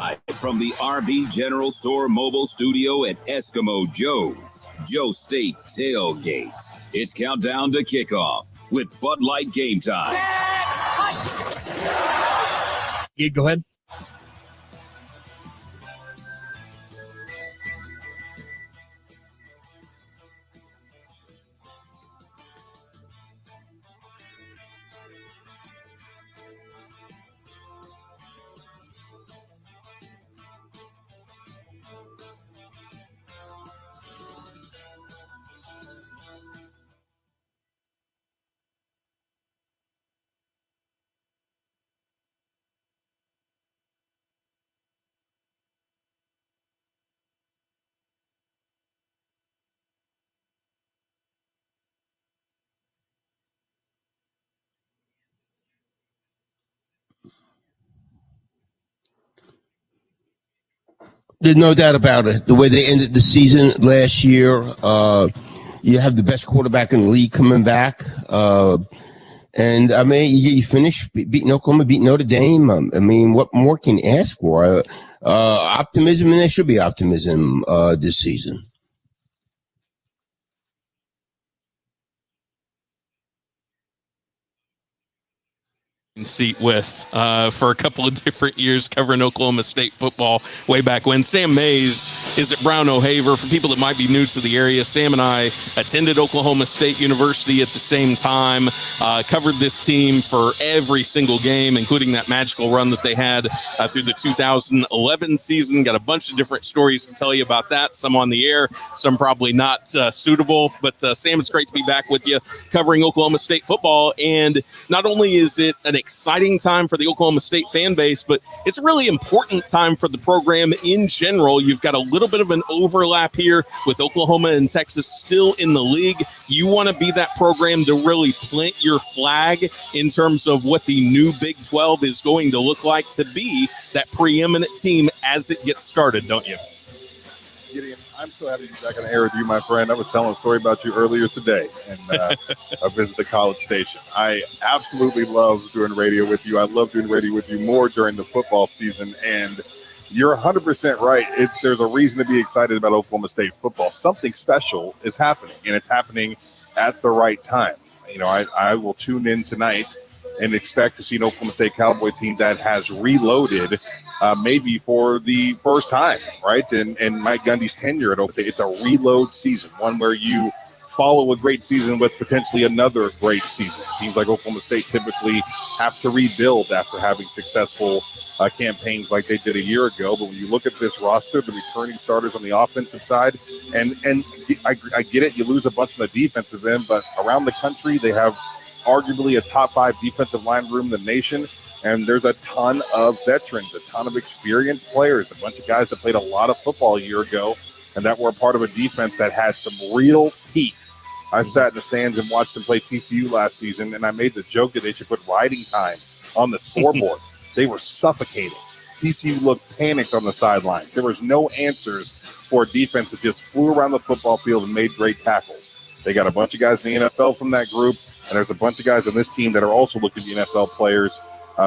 Live from the RV General Store mobile studio at Eskimo Joe's, Joe State Tailgate. It's countdown to kickoff with Bud Light Game Time. Yeah, go ahead. There's no doubt about it. The way they ended the season last year, you have the best quarterback in the league coming back. And, I mean, you finish beating Oklahoma, beating Notre Dame. I mean, what more can you ask for? Optimism, and there should be optimism this season. Seat with for a couple of different years covering Oklahoma State football way back when. Sam Mays is at Brown O'Haver. For people that might be new to the area, Sam and I attended Oklahoma State University at the same time, covered this team for every single game, including that magical run that they had through the 2011 season. Got a bunch of different stories to tell you about that, some on the air, some probably not suitable. But Sam, it's great to be back with you covering Oklahoma State football. And not only is it an exciting time for the Oklahoma State fan base, but it's a really important time for the program in general. You've got a little bit of an overlap here with Oklahoma and Texas still in the league. You want to be that program to really plant your flag in terms of what the new Big 12 is going to look like, to be that preeminent team as it gets started, don't you? Gideon, I'm so happy to be back on the air with you, my friend. I was telling a story about you earlier today, and I visited the College Station. I absolutely love doing radio with you. I love doing radio with you more during the football season, and you're 100% right. There's a reason to be excited about Oklahoma State football. Something special is happening, and it's happening at the right time. You know, I will tune in tonight and expect to see an Oklahoma State Cowboy team that has reloaded maybe for the first time, right? And Mike Gundy's tenure at Oklahoma State, it's a reload season, one where you follow a great season with potentially another great season. Teams like Oklahoma State typically have to rebuild after having successful campaigns like they did a year ago. But when you look at this roster, the returning starters on the offensive side, and I get it, you lose a bunch on the defensive end, but around the country, they have arguably a top 5 defensive line room in the nation. And there's a ton of veterans, a ton of experienced players, a bunch of guys that played a lot of football a year ago and that were a part of a defense that had some real teeth. I sat in the stands and watched them play TCU last season, and I made the joke that they should put riding time on the scoreboard. They were suffocating. TCU looked panicked on the sidelines. There was no answers for a defense that just flew around the football field and made great tackles. They got a bunch of guys in the NFL from that group, and there's a bunch of guys on this team that are also looking to be NFL players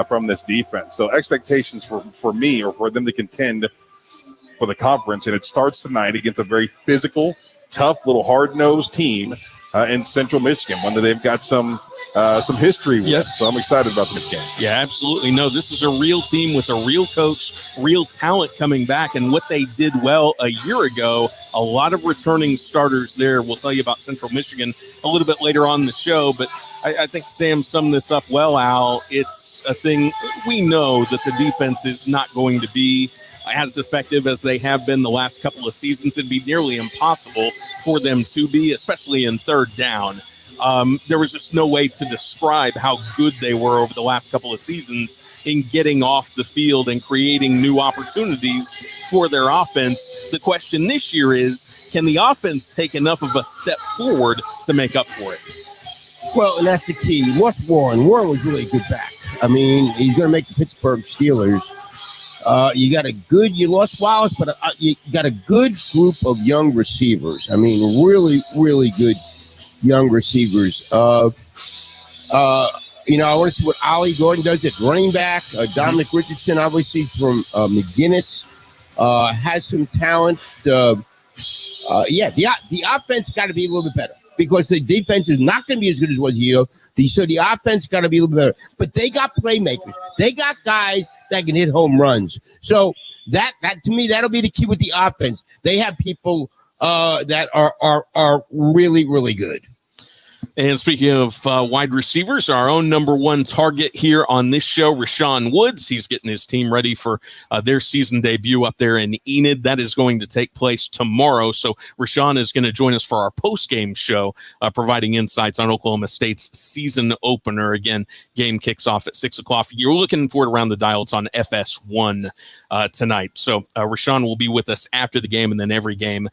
from this defense. So expectations for me or for them to contend for the conference, and it starts tonight against a very physical, tough, little hard-nosed team in Central Michigan, one that they've got some history with. Yes. So I'm excited about this game. Yeah, absolutely. No, this is a real team with a real coach, real talent coming back, and what they did well a year ago, a lot of returning starters there. We'll tell you about Central Michigan a little bit later on in the show, but I think Sam summed this up well, Al. It's a thing we know that the defense is not going to be as effective as they have been the last couple of seasons. It'd be nearly impossible for them to be, especially in third down. There was just no way to describe how good they were over the last couple of seasons in getting off the field and creating new opportunities for their offense. The question this year is, can the offense take enough of a step forward to make up for it? Well, and that's the key. What's Warren? Warren was really a good back. I mean, he's going to make the Pittsburgh Steelers. You lost Wallace, but you got a good group of young receivers. I mean, really, really good young receivers. I want to see what Ollie Gordon does at running back. Dominic Richardson, obviously from McGinnis, has some talent. The offense got to be a little bit better because the defense is not going to be as good as it was a year. So the offense got to be a little bit better. But they got playmakers. They got guys that can hit home runs. So that to me, that'll be the key with the offense. They have people that are really, really good. And speaking of wide receivers, our own number one target here on this show, Rashawn Woods. He's getting his team ready for their season debut up there in Enid. That is going to take place tomorrow. So Rashawn is going to join us for our post-game show, providing insights on Oklahoma State's season opener. Again, game kicks off at 6 o'clock. You're looking for it around the dial. It's on FS1 tonight. So Rashawn will be with us after the game and then every game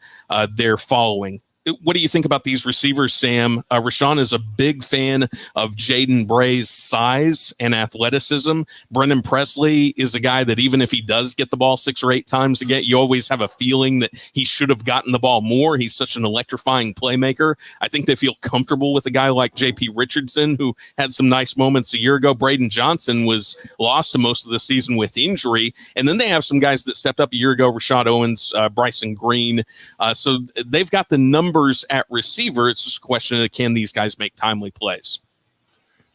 there following. What do you think about these receivers, Sam? Rashawn is a big fan of Jaden Bray's size and athleticism. Brendan Presley is a guy that even if he does get the ball 6 or 8 times a game, you always have a feeling that he should have gotten the ball more. He's such an electrifying playmaker. I think they feel comfortable with a guy like J.P. Richardson, who had some nice moments a year ago. Braden Johnson was lost to most of the season with injury. And then they have some guys that stepped up a year ago, Rashad Owens, Bryson Green. So they've got the numbers at receiver. It's just a question of can these guys make timely plays?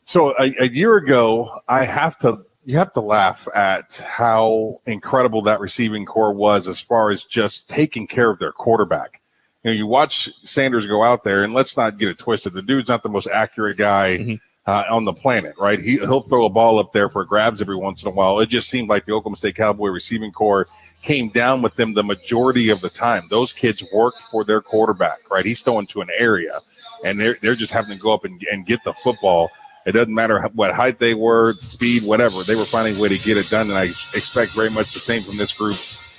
So a year ago, you have to laugh at how incredible that receiving core was as far as just taking care of their quarterback. You watch Sanders go out there, and let's not get it twisted. The dude's not the most accurate guy on the planet, right? He'll throw a ball up there for grabs every once in a while. It just seemed like the Oklahoma State Cowboy receiving core came down with them the majority of the time. Those kids worked for their quarterback, right? He's throwing to an area, and they're just having to go up and get the football. It doesn't matter what height they were, speed, whatever. They were finding a way to get it done, and I expect very much the same from this group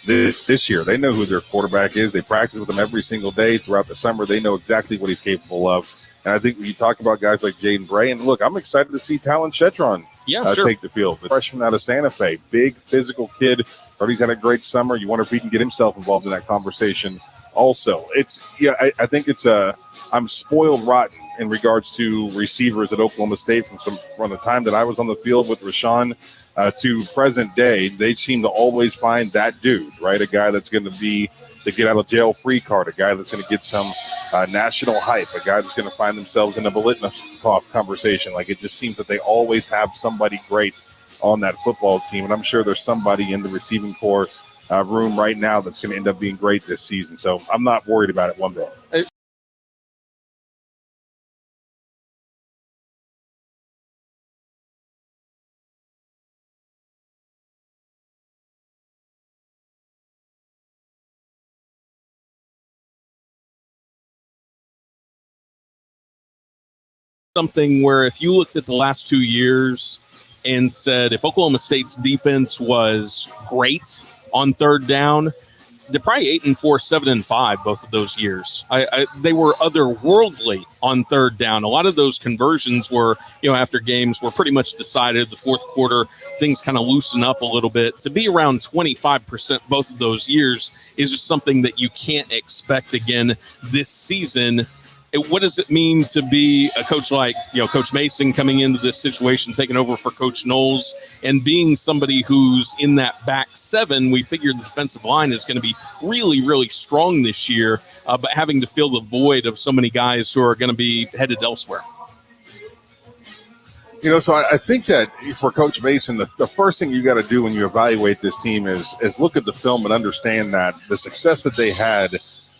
this year. They know who their quarterback is. They practice with him every single day throughout the summer. They know exactly what he's capable of. And I think when you talk about guys like Jaden Bray, and look, I'm excited to see Talon Shetron take the field. The freshman out of Santa Fe, big physical kid. He's had a great summer. You wonder if he can get himself involved in that conversation also. I think I'm spoiled rotten in regards to receivers at Oklahoma State from the time that I was on the field with Rashawn to present day. They seem to always find that dude, right? A guy that's going to be the get out of jail free card, a guy that's going to get some national hype, a guy that's going to find themselves in a Bolitnikoff conversation. Like, it just seems that they always have somebody great on that football team, and I'm sure there's somebody in the receiving corps room right now that's going to end up being great this season. So I'm not worried about it one bit. Something where if you looked at the last 2 years and said if Oklahoma State's defense was great on third down, they're probably 8-4, 7-5 both of those years. They were otherworldly on third down. A lot of those conversions were, after games were pretty much decided. The fourth quarter, things kind of loosen up a little bit. To be around 25% both of those years is just something that you can't expect again this season. What does it mean to be a coach like, Coach Mason coming into this situation, taking over for Coach Knowles, and being somebody who's in that back seven? We figured the defensive line is going to be really, really strong this year, but having to fill the void of so many guys who are going to be headed elsewhere. So I think that for Coach Mason, the first thing you got to do when you evaluate this team is look at the film and understand that the success that they had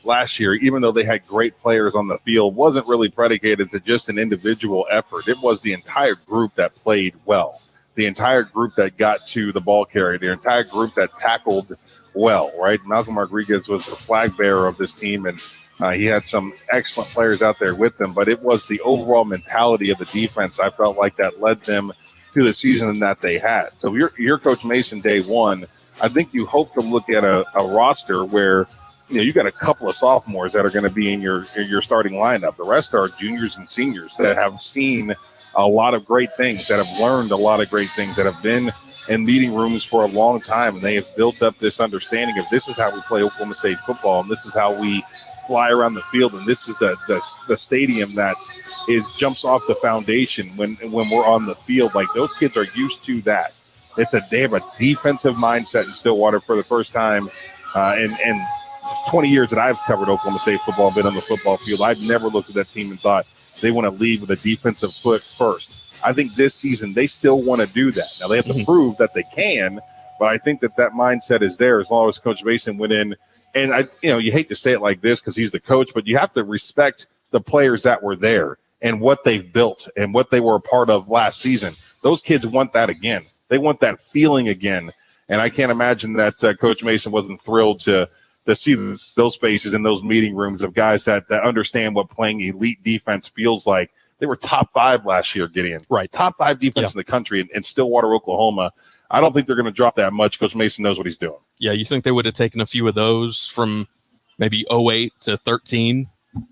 last year, even though they had great players on the field, wasn't really predicated to just an individual effort. It was the entire group that played well, the entire group that got to the ball carrier, the entire group that tackled well, right? Malcolm Rodriguez was the flag bearer of this team, and he had some excellent players out there with him, but it was the overall mentality of the defense, I felt like, that led them to the season that they had. So you're Coach Mason day one. I think you hope to look at a roster where you got a couple of sophomores that are going to be in your starting lineup. The rest are juniors and seniors that have seen a lot of great things, that have learned a lot of great things, that have been in meeting rooms for a long time, and they have built up this understanding of this is how we play Oklahoma State football, and this is how we fly around the field, and this is the stadium that jumps off the foundation when we're on the field. Like, those kids are used to that. They have a defensive mindset in Stillwater for the first time in 20 years that I've covered Oklahoma State football, been on the football field. I've never looked at that team and thought they want to lead with a defensive foot first. I think this season they still want to do that. Now, they have to prove that they can, but I think that mindset is there as long as Coach Mason went in. And you hate to say it like this because he's the coach, but you have to respect the players that were there and what they've built and what they were a part of last season. Those kids want that again. They want that feeling again. And I can't imagine that Coach Mason wasn't thrilled to see those faces in those meeting rooms of guys that understand what playing elite defense feels like. They were top 5 last year, Gideon. Right. Top 5 defense in the country in Stillwater, Oklahoma. I don't think they're going to drop that much. Coach Mason knows what he's doing. Yeah, you think they would have taken a few of those from maybe 08 to 13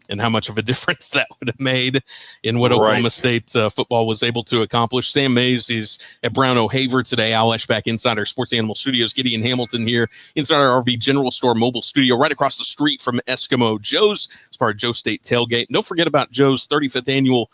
and how much of a difference that would have made in what Oklahoma State football was able to accomplish. Sam Mays is at Brown O'Haver today. Al Eschbach inside our Sports Animal Studios. Gideon Hamilton here inside our RV General Store mobile studio right across the street from Eskimo Joe's. It's part of Joe State Tailgate. And don't forget about Joe's 35th annual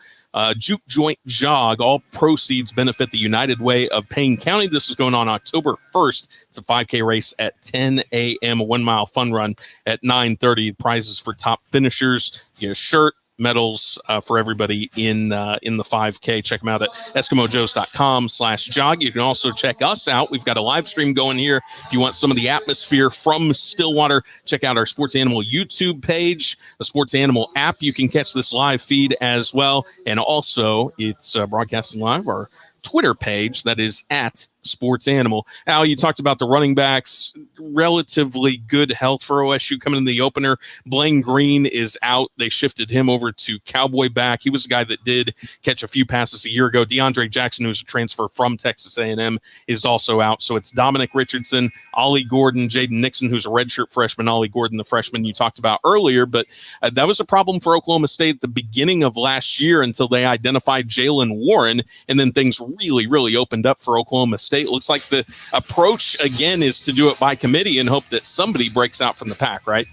Juke Joint Jog. All proceeds benefit the United Way of Payne County. This is going on October 1st. It's a 5K race at 10 a.m., a 1-mile fun run at 9:30. Prizes for top finishers. You get a shirt, medals for everybody in the 5K. Check them out at EskimoJoes.com/jog. You can also check us out. We've got a live stream going here. If you want some of the atmosphere from Stillwater, check out our Sports Animal YouTube page, the Sports Animal app. You can catch this live feed as well. And also, it's broadcasting live our Twitter page that is at Sports Animal. Al, you talked about the running backs, relatively good health for OSU coming in the opener. Blaine Green is out. They shifted him over to Cowboy back. He was a guy that did catch a few passes a year ago. DeAndre Jackson, who's a transfer from Texas A&M, is also out. So it's Dominic Richardson, Ollie Gordon, Jaden Nixon, who's a redshirt freshman, Ollie Gordon, the freshman you talked about earlier. But that was a problem for Oklahoma State at the beginning of last year until they identified Jalen Warren, and then things really, really opened up for Oklahoma State. Looks like the approach, again, is to do it by committee and hope that somebody breaks out from the pack, right?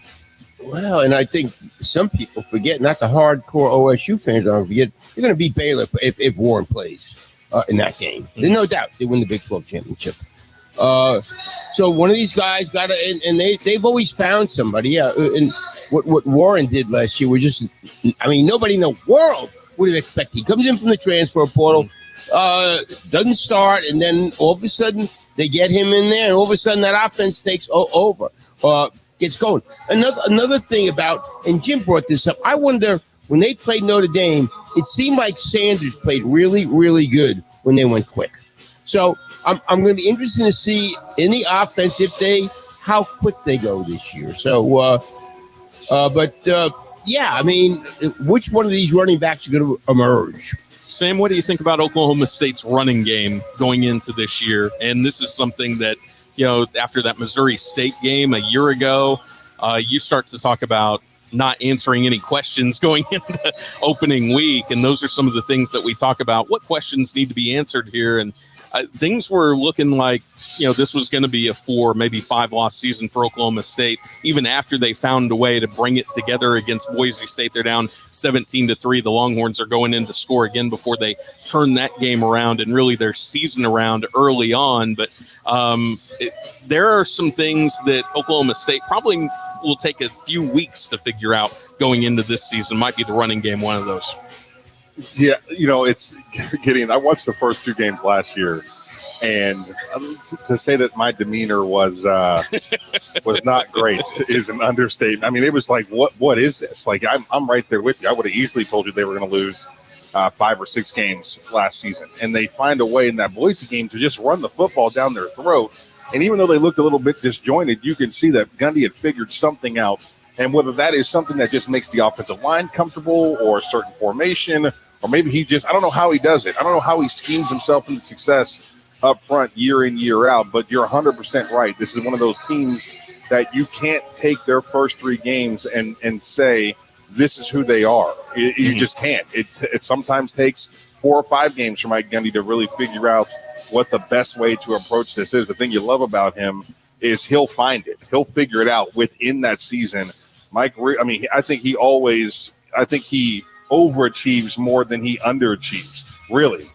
Well, and I think some people forget, not the hardcore OSU fans don't forget, they're going to beat Baylor if Warren plays in that game. There's no doubt they win the Big 12 championship. So one of these guys got to, and they've always found somebody. Yeah, and what Warren did last year was just, I mean, nobody in the world would have expected. He comes in from the transfer portal, doesn't start, and then all of a sudden they get him in there, and all of a sudden that offense takes over, gets going. Another thing about, and Jim brought this up, I wonder, when they played Notre Dame, it seemed like Sanders played really, really good when they went quick. So I'm going to be interested to see in the offense how quick they go this year. So, yeah, I mean, which one of these running backs are going to emerge? Sam, what do you think about Oklahoma State's running game going into this year? And this is something that, after that Missouri State game a year ago, you start to talk about not answering any questions going into opening week. And those are some of the things that we talk about. What questions need to be answered here? And things were looking like, this was going to be a 4, maybe 5-loss season for Oklahoma State, even after they found a way to bring it together against Boise State. They're down 17-3. The Longhorns are going in to score again before they turn that game around and really their season around early on. But there are some things that Oklahoma State probably will take a few weeks to figure out going into this season. Might be the running game one of those. Yeah, it's Gideon. I watched the first 2 games last year, and to say that my demeanor was not great is an understatement. I mean, it was like, what is this? Like, I'm right there with you. I would have easily told you they were going to lose 5 or 6 games last season, and they find a way in that Boise game to just run the football down their throat. And even though they looked a little bit disjointed, you can see that Gundy had figured something out. And whether that is something that just makes the offensive line comfortable or a certain formation, or maybe I don't know how he does it. I don't know how he schemes himself into success up front year in, year out. But you're 100% right. This is one of those teams that you can't take their first 3 games and say, this is who they are. You just can't. It sometimes takes 4 or 5 games for Mike Gundy to really figure out what the best way to approach this is. The thing you love about him is he'll find it. He'll figure it out within that season. I think he overachieves more than he underachieves. Really,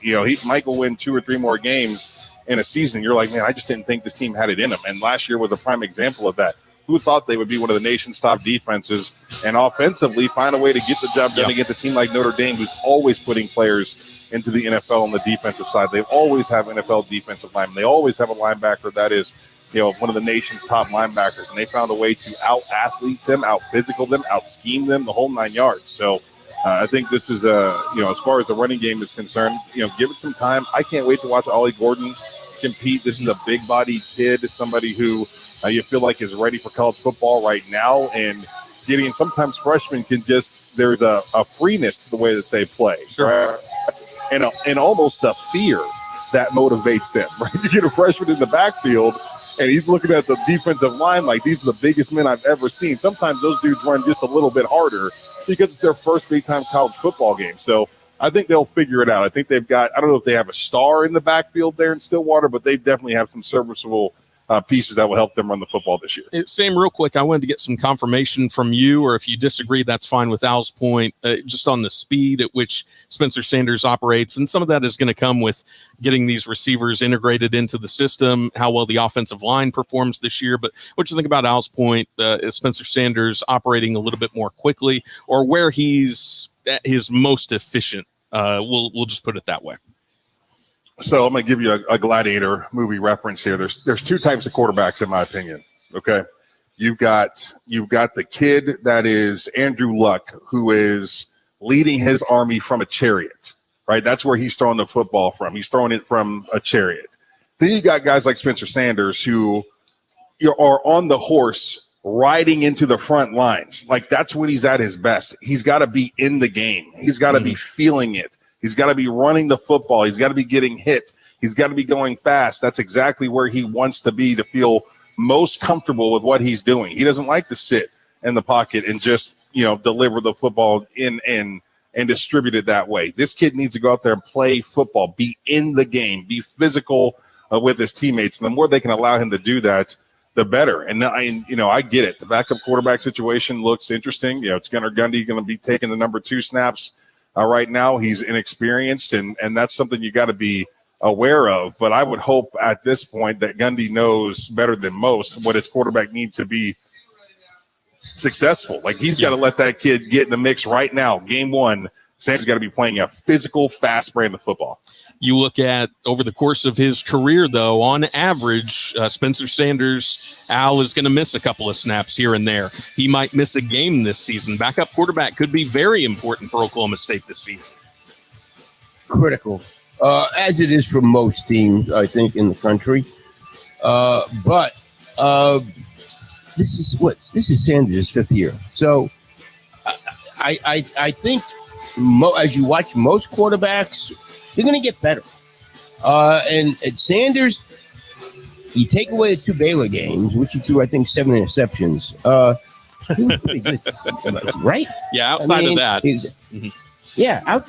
Mike will win 2 or 3 more games in a season. You're like, man, I just didn't think this team had it in them. And last year was a prime example of that. Who thought they would be one of the nation's top defenses and offensively find a way to get the job done against a team like Notre Dame, who's always putting players into the NFL on the defensive side. They always have NFL defensive linemen. They always have a linebacker that is, one of the nation's top linebackers. And they found a way to out-athlete them, out-physical them, out-scheme them, the whole 9 yards. So I think this is, as far as the running game is concerned, give it some time. I can't wait to watch Ollie Gordon compete. This is a big-bodied kid, somebody who you feel like is ready for college football right now. And Gideon, sometimes freshmen can there's a freeness to the way that they play. Sure. Right? And almost a fear that motivates them, right? You get a freshman in the backfield, and he's looking at the defensive line like, these are the biggest men I've ever seen. Sometimes those dudes run just a little bit harder because it's their first big-time college football game. So I think they'll figure it out. I think they've got – I don't know if they have a star in the backfield there in Stillwater, but they definitely have some serviceable pieces that will help them run the football this year. Sam, real quick, I wanted to get some confirmation from you, or if you disagree, that's fine with Al's point, just on the speed at which Spencer Sanders operates. And some of that is going to come with getting these receivers integrated into the system, how well the offensive line performs this year. But what do you think about Al's point, is Spencer Sanders operating a little bit more quickly, or where he's at his most efficient? We'll just put it that way. So I'm going to give you a Gladiator movie reference here. There's 2 types of quarterbacks, in my opinion. Okay, you've got the kid that is Andrew Luck, who is leading his army from a chariot. Right, that's where he's throwing the football from. He's throwing it from a chariot. Then you got guys like Spencer Sanders who are on the horse riding into the front lines. Like, that's when he's at his best. He's got to be in the game. He's got to be feeling it. He's got to be running the football. He's got to be getting hit. He's got to be going fast. That's exactly where he wants to be to feel most comfortable with what he's doing. He doesn't like to sit in the pocket and just, deliver the football in and distribute it that way. This kid needs to go out there and play football, be in the game, be physical with his teammates. And the more they can allow him to do that, the better. And I get it. The backup quarterback situation looks interesting. It's Gunnar Gundy going to be taking the number 2 snaps. Right now, he's inexperienced, and that's something you got to be aware of. But I would hope at this point that Gundy knows better than most what his quarterback needs to be successful. Like, he's got to let that kid get in the mix right now. Game 1, Sanders got to be playing a physical, fast brand of football. You look at over the course of his career, though, on average, Spencer Sanders, Al, is going to miss a couple of snaps here and there. He might miss a game this season. Backup quarterback could be very important for Oklahoma State this season. Critical, as it is for most teams, I think, in the country. But this is Sanders' 5th year. So I think as you watch most quarterbacks, they're going to get better. And Sanders, you take away the 2 Baylor games, which he threw, I think, 7 interceptions. He was pretty good, right? Yeah, outside of that.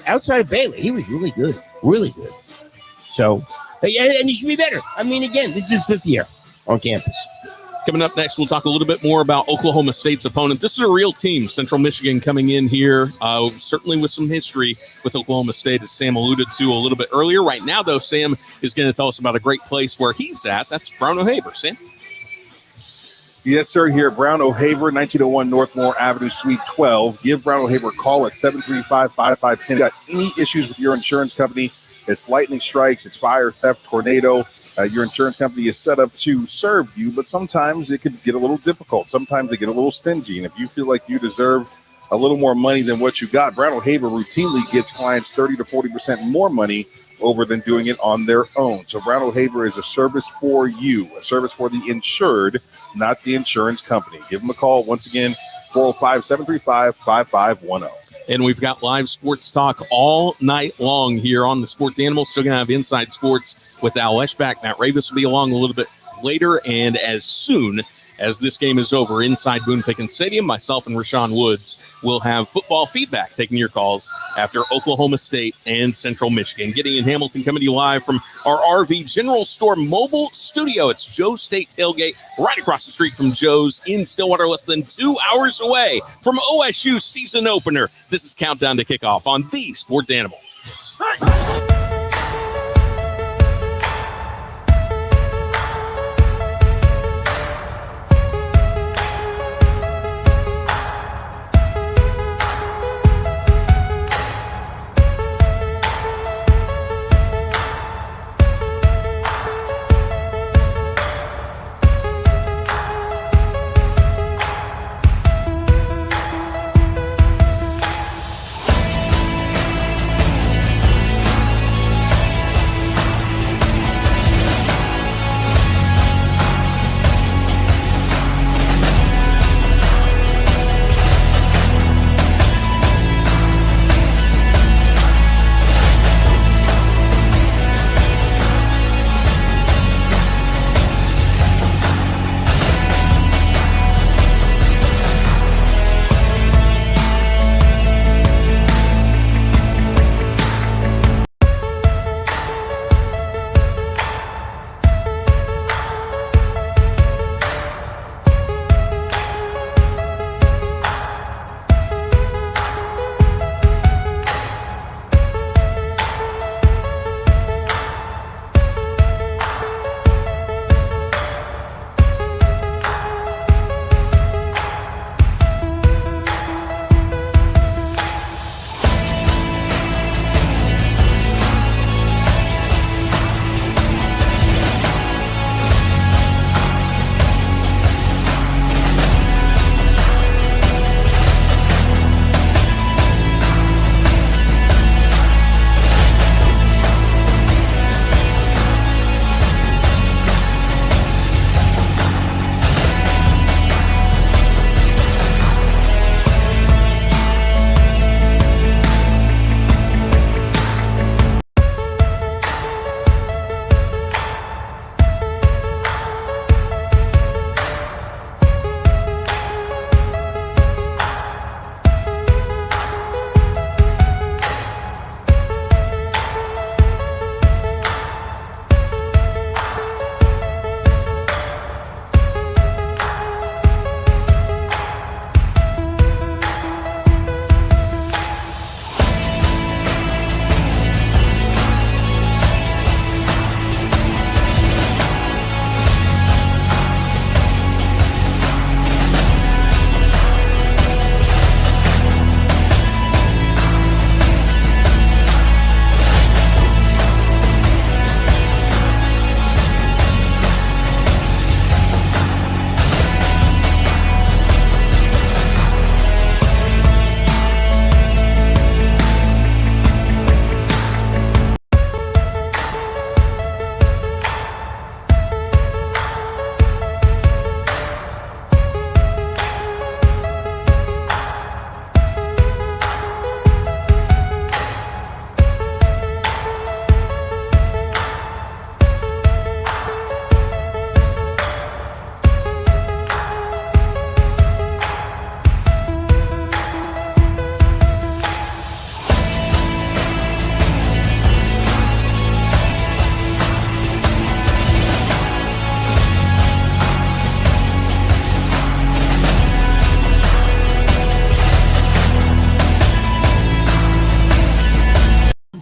Outside of Baylor, he was really good. Really good. So, and he should be better. I mean, again, this is his 5th year on campus. Coming up next, we'll talk a little bit more about Oklahoma State's opponent. This is a real team. Central Michigan coming in here, certainly with some history with Oklahoma State, as Sam alluded to a little bit earlier. Right now, though, Sam is going to tell us about a great place where he's at. That's Brown O'Haver. Sam? Yes, sir, here at Brown O'Haver, 1901 Northmore Avenue, Suite 12. Give Brown O'Haver a call at 735-5510. Got any issues with your insurance company? It's lightning strikes, it's fire, theft, tornado. Your insurance company is set up to serve you, but sometimes it could get a little difficult. Sometimes they get a little stingy. And if you feel like you deserve a little more money than what you got, Brown O'Haver routinely gets clients 30 to 40% more money over than doing it on their own. So Brown O'Haver is a service for you, a service for the insured, not the insurance company. Give them a call. Once again, 405-735-5510. And we've got live sports talk all night long here on the Sports Animal. Still going to have Inside Sports with Al Eschbach. Matt Ravis will be along a little bit later. And as soon as this game is over inside Boone Pickens Stadium, myself and Rashawn Woods will have football feedback, taking your calls after Oklahoma State and Central Michigan. Gideon Hamilton coming to you live from our RV General Store mobile studio. It's Joe State Tailgate, right across the street from Joe's in Stillwater, less than 2 hours away from OSU season opener. This is Countdown to Kickoff on the Sports Animal.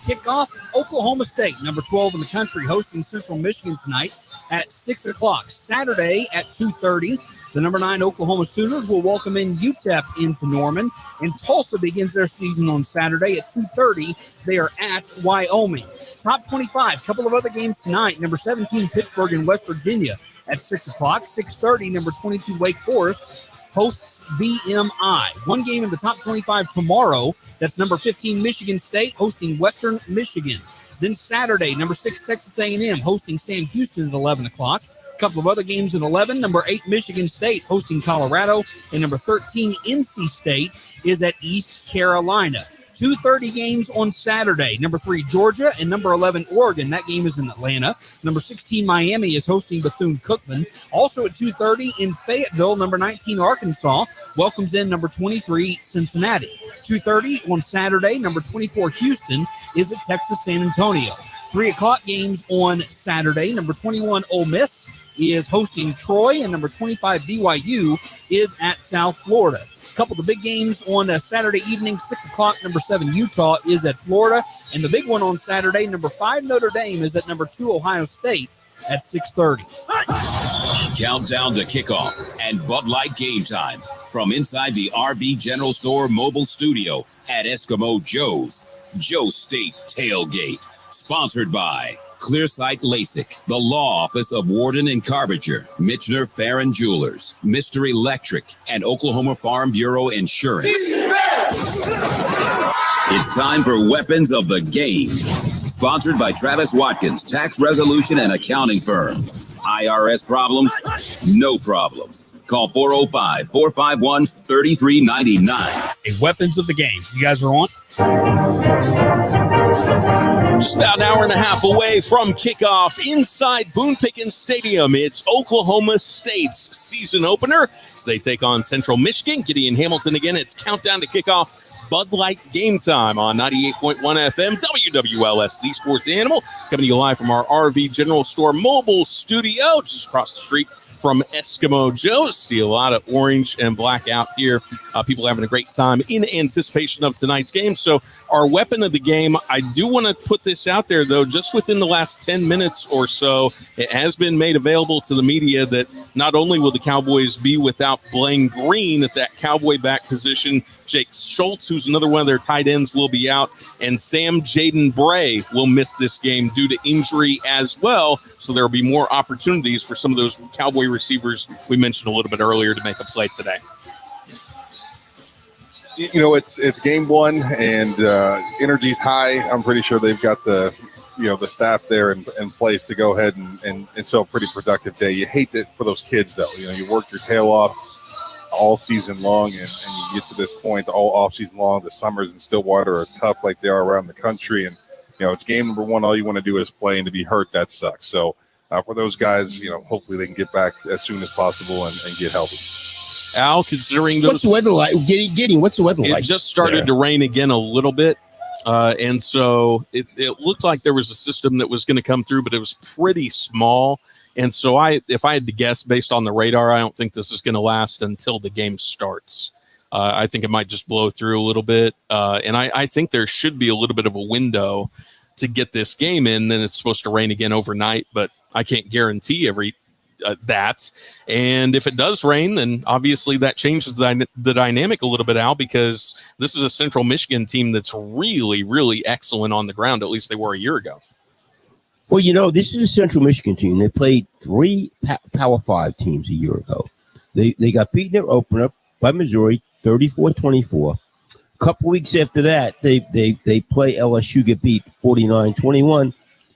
Kickoff, Oklahoma State, number 12 in the country, hosting Central Michigan tonight at 6 o'clock. Saturday at 2:30, the number 9 Oklahoma Sooners will welcome in UTEP into Norman, and Tulsa begins their season on Saturday at 2:30. They are at Wyoming. Top 25, couple of other games tonight. Number 17, Pittsburgh and West Virginia at 6 o'clock. 6:30, number 22, Wake Forest hosts VMI. One game in the top 25 tomorrow. That's number 15, Michigan State hosting Western Michigan. Then Saturday, number 6, Texas A&M hosting Sam Houston at 11 o'clock. A couple of other games at 11. Number 8, Michigan State hosting Colorado. And number 13, NC State is at East Carolina. 2:30 games on Saturday. Number 3, Georgia, and number 11, Oregon. That game is in Atlanta. Number 16, Miami, is hosting Bethune-Cookman. Also at 2:30 in Fayetteville, number 19, Arkansas, welcomes in number 23, Cincinnati. 2:30 on Saturday, number 24, Houston, is at Texas San Antonio. 3 o'clock games on Saturday. Number 21, Ole Miss, is hosting Troy, and number 25, BYU, is at South Florida. A couple of the big games on a Saturday evening, 6 o'clock, number 7, Utah, is at Florida. And the big one on Saturday, number 5, Notre Dame, is at number 2, Ohio State, at 6:30. Countdown to kickoff and Bud Light game time from inside the RV General Store mobile studio at Eskimo Joe's, Joe State Tailgate. Sponsored by Clearsight LASIK, the law office of Warden and Carbinger, Michener Farron Jewelers, Mr. Electric, and Oklahoma Farm Bureau Insurance. It's time for Weapons of the Game. Sponsored by Travis Watkins, tax resolution and accounting firm. IRS problems? No problem. Call 405-451-3399. Weapons of the Game. You guys are on? Just about an hour and a half away from kickoff inside Boone Pickens Stadium. It's Oklahoma State's season opener. So they take on Central Michigan. Gideon Hamilton again. It's countdown to kickoff. Bud Light game time on 98.1 FM, WWLS, the sports animal. Coming to you live from our RV General Store mobile studio, just across the street from Eskimo Joe. See a lot of orange and black out here. People having a great time in anticipation of tonight's game. So our weapon of the game, I do want to put this out there, though, just within the last 10 minutes or so, it has been made available to the media that not only will the Cowboys be without Blaine Green at that Cowboy back position, Jake Schultz, who's another one of their tight ends, will be out, and Sam Jaden Bray will miss this game due to injury as well. So there will be more opportunities for some of those Cowboy receivers we mentioned a little bit earlier to make a play today. You know, it's game one, and energy's high. I'm pretty sure they've got the staff there in place to go ahead and so a pretty productive day. You hate it for those kids, though. You know, you work your tail off all season long, and you get to this point all off season long. The summers in Stillwater are tough like they are around the country, and it's game number one. All you want to do is play, and to be hurt, that sucks. So for those guys, hopefully they can get back as soon as possible and get healthy. Al, considering those, what's the weather like? Gideon, what's the weather like? It just started to rain again a little bit, and so it looked like there was a system that was going to come through, but it was pretty small. And so if I had to guess based on the radar, I don't think this is going to last until the game starts. I think it might just blow through a little bit. And I think there should be a little bit of a window to get this game in. Then it's supposed to rain again overnight, but I can't guarantee that. And if it does rain, then obviously that changes the dynamic a little bit, Al, because this is a Central Michigan team that's really, really excellent on the ground. At least they were a year ago. Well, this is a Central Michigan team. They played 3 Power 5 teams a year ago. They got beaten their opener by Missouri, 34-24. A couple weeks after that, they play LSU, get beat 49-21.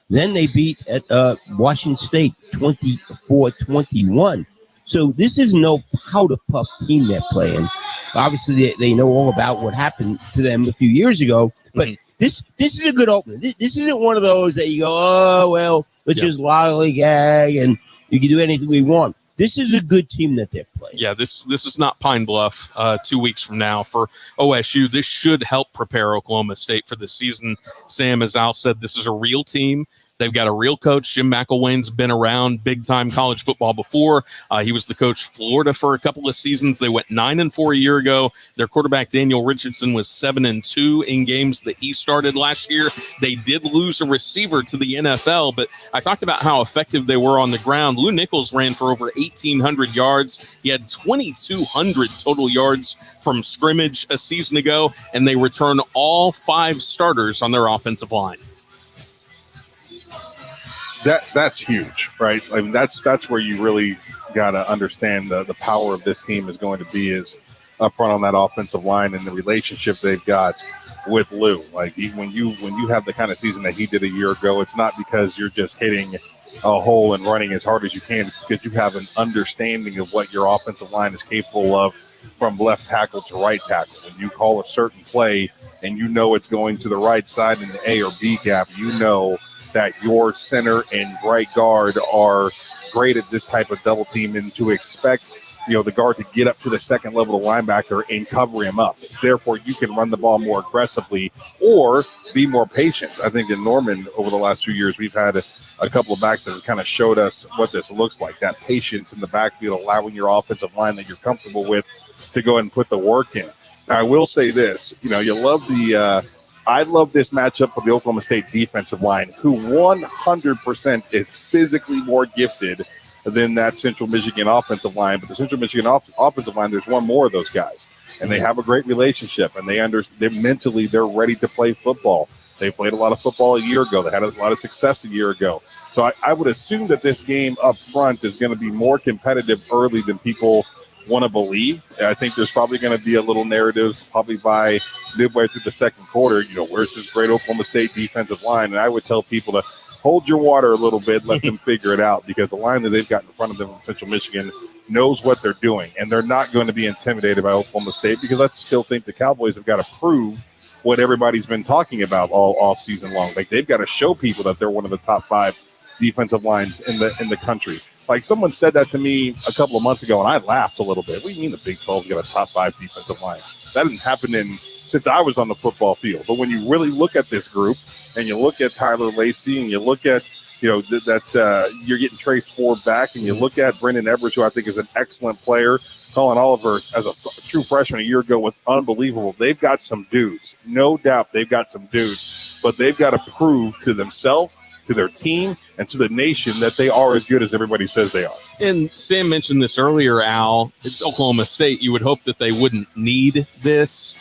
Then they beat at Washington State 24-21. So this is no powder puff team they're playing. Obviously, they know all about what happened to them a few years ago, but This is a good opener. This isn't one of those that you go, oh, well, let's just lollygag and you can do anything we want. This is a good team that they're playing. Yeah, this is not Pine Bluff 2 weeks from now for OSU. This should help prepare Oklahoma State for the season. Sam, as Al said, this is a real team. They've got a real coach. Jim McElwain's been around big-time college football before. He was the coach of Florida for a couple of seasons. They went 9-4 a year ago. Their quarterback, Daniel Richardson, was 7-2 in games that he started last year. They did lose a receiver to the NFL, but I talked about how effective they were on the ground. Lou Nichols ran for over 1,800 yards. He had 2,200 total yards from scrimmage a season ago, and they return all 5 starters on their offensive line. That's huge, right? I mean, that's where you really got to understand the power of this team is going to be is up front on that offensive line and the relationship they've got with Lou. Like when you have the kind of season that he did a year ago, it's not because you're just hitting a hole and running as hard as you can because you have an understanding of what your offensive line is capable of from left tackle to right tackle. When you call a certain play and you know it's going to the right side in the A or B gap, you know that your center and right guard are great at this type of double team, and to expect the guard to get up to the second level of the linebacker and cover him up. Therefore, you can run the ball more aggressively or be more patient. I think in Norman over the last few years, we've had a couple of backs that have kind of showed us what this looks like, that patience in the backfield, allowing your offensive line that you're comfortable with to go ahead and put the work in. Now, I will say this, you love I love this matchup for the Oklahoma State defensive line, who 100% is physically more gifted than that Central Michigan offensive line. But the Central Michigan offensive line, there's one more of those guys, and they have a great relationship, and they're mentally ready to play football. They played a lot of football a year ago. They had a lot of success a year ago. So I would assume that this game up front is going to be more competitive early than people want to believe. I think there's probably going to be a little narrative probably by midway through the second quarter, where's this great Oklahoma State defensive line? And I would tell people to hold your water a little bit, let them figure it out, because the line that they've got in front of them in Central Michigan knows what they're doing, and they're not going to be intimidated by Oklahoma State, because I still think the Cowboys have got to prove what everybody's been talking about all off season long. Like, they've got to show people that they're one of the top 5 defensive lines in the country. Like, someone said that to me a couple of months ago, and I laughed a little bit. What do you mean the Big 12's got a top 5 defensive line? That didn't happen since I was on the football field. But when you really look at this group, and you look at Tyler Lacey, and you look at that you're getting Trace Ford back, and you look at Brendan Evers, who I think is an excellent player. Colin Oliver, as a true freshman a year ago, was unbelievable. They've got some dudes. No doubt they've got some dudes. But they've got to prove to themselves, to their team, and to the nation that they are as good as everybody says they are. And Sam mentioned this earlier, Al. It's Oklahoma State. You would hope that they wouldn't need this.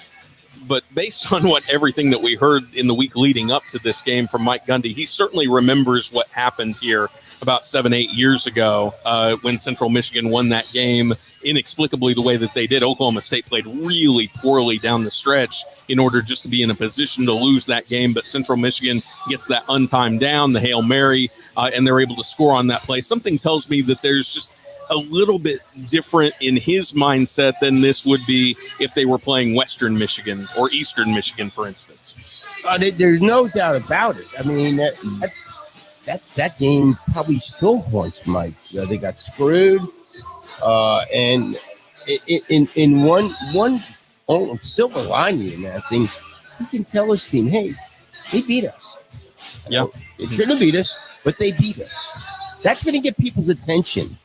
But based on everything that we heard in the week leading up to this game from Mike Gundy, he certainly remembers what happened here about 7-8 years ago when Central Michigan won that game inexplicably the way that they did. Oklahoma State played really poorly down the stretch in order just to be in a position to lose that game. But Central Michigan gets that untimed down, the Hail Mary, and they're able to score on that play. Something tells me that there's just a little bit different in his mindset than this would be if they were playing Western Michigan or Eastern Michigan, for instance. There's no doubt about it. I mean, that game probably still haunts Mike. They got screwed, and in one silver lining in that thing, you can tell his team, hey, they beat us. Yeah, it shouldn't have beat us, but they beat us. That's going to get people's attention.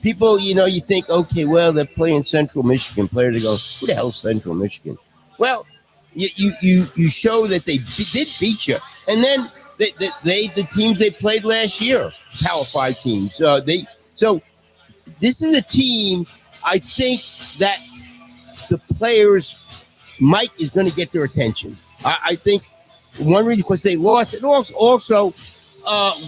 People, you think, okay, well, they're playing Central Michigan. Player to go, who the hell's Central Michigan? Well, you show that they did beat you, and then the teams they played last year, Power 5 teams. So this is a team. I think that the players, Mike is going to get their attention. I think one reason because they lost, and also.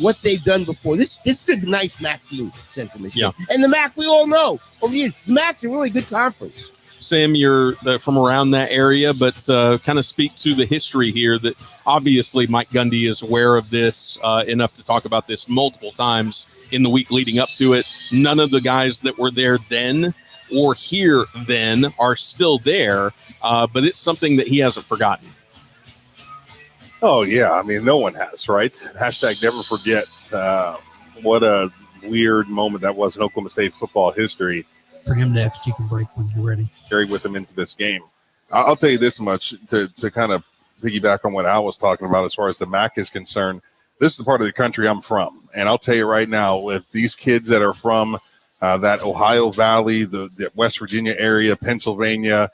What they've done before. This is a nice MAC team, Central Michigan. Yeah. And the MAC, we all know over the years, the MAC's a really good conference. Sam, you're from around that area, but kind of speak to the history here that obviously Mike Gundy is aware of this enough to talk about this multiple times in the week leading up to it. None of the guys that were there then or here then are still there, but it's something that he hasn't forgotten. Oh, yeah. I mean, no one has, right? Hashtag never forget. What a weird moment that was in Oklahoma State football history. For him next, you can break when you're ready. Carry with him into this game. I'll tell you this much to kind of piggyback on what Al was talking about as far as the MAC is concerned. This is the part of the country I'm from. And I'll tell you right now, if these kids that are from that Ohio Valley, the West Virginia area, Pennsylvania,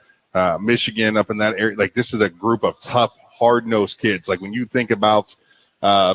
Michigan, up in that area, like this is a group of tough, hard-nosed kids. Like when you think about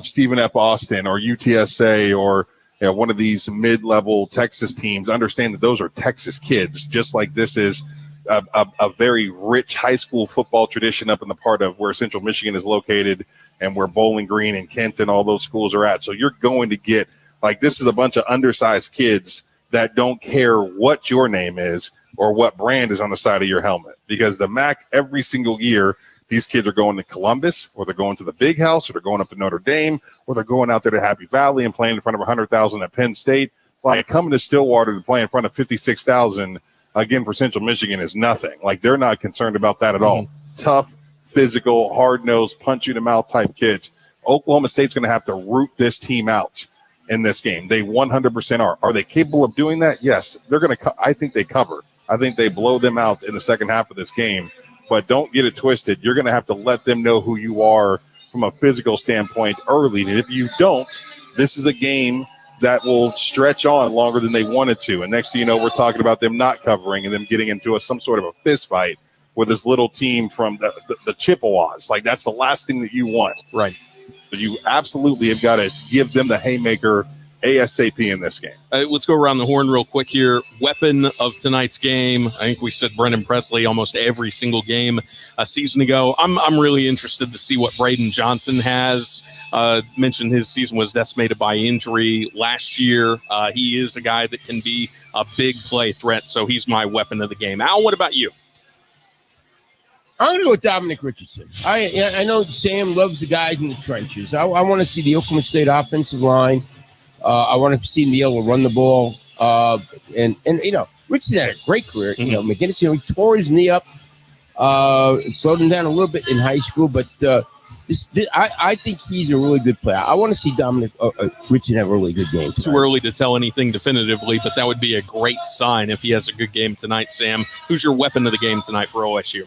Stephen F. Austin or UTSA or one of these mid-level Texas teams, understand that those are Texas kids, just like this is a very rich high school football tradition up in the part of where Central Michigan is located and where Bowling Green and Kent and all those schools are at. So you're going to get, like, this is a bunch of undersized kids that don't care what your name is or what brand is on the side of your helmet, because the MAC every single year These kids are going to Columbus, or they're going to the Big House, or they're going up to Notre Dame, or they're going out there to Happy Valley and playing in front of 100,000 at Penn State. Like, coming to Stillwater to play in front of 56,000 again for Central Michigan is nothing. Like, they're not concerned about that at all. Tough, physical, hard-nosed, punch-you-in-the-mouth type kids. Oklahoma State's going to have to root this team out in this game. They 100% are. Are they capable of doing that? Yes. They're going to. I think they cover. I think they blow them out in the second half of this game. But don't get it twisted. You're going to have to let them know who you are from a physical standpoint early. And if you don't, this is a game that will stretch on longer than they wanted to. And next thing you know, we're talking about them not covering and them getting into some sort of a fist fight with this little team from the Chippewas. Like, that's the last thing that you want. Right. But you absolutely have got to give them the haymaker ASAP in this game. Let's go around the horn real quick here. Weapon of tonight's game. I think we said Brennan Presley almost every single game a season ago. I'm really interested to see what Braden Johnson has. Mentioned his season was decimated by injury last year. He is a guy that can be a big play threat, so he's my weapon of the game. Al, what about you? I'm going to go with Dominic Richardson. I know Sam loves the guys in the trenches. I want to see the Oklahoma State offensive line. I want to see him be able to run the ball. And Richardson had a great career. You know, McGinnis, he tore his knee up. It slowed him down a little bit in high school, but I think he's a really good player. I want to see Dominic Richardson have a really good game tonight. Too early to tell anything definitively, but that would be a great sign if he has a good game tonight. Sam, who's your weapon of the game tonight for OSU?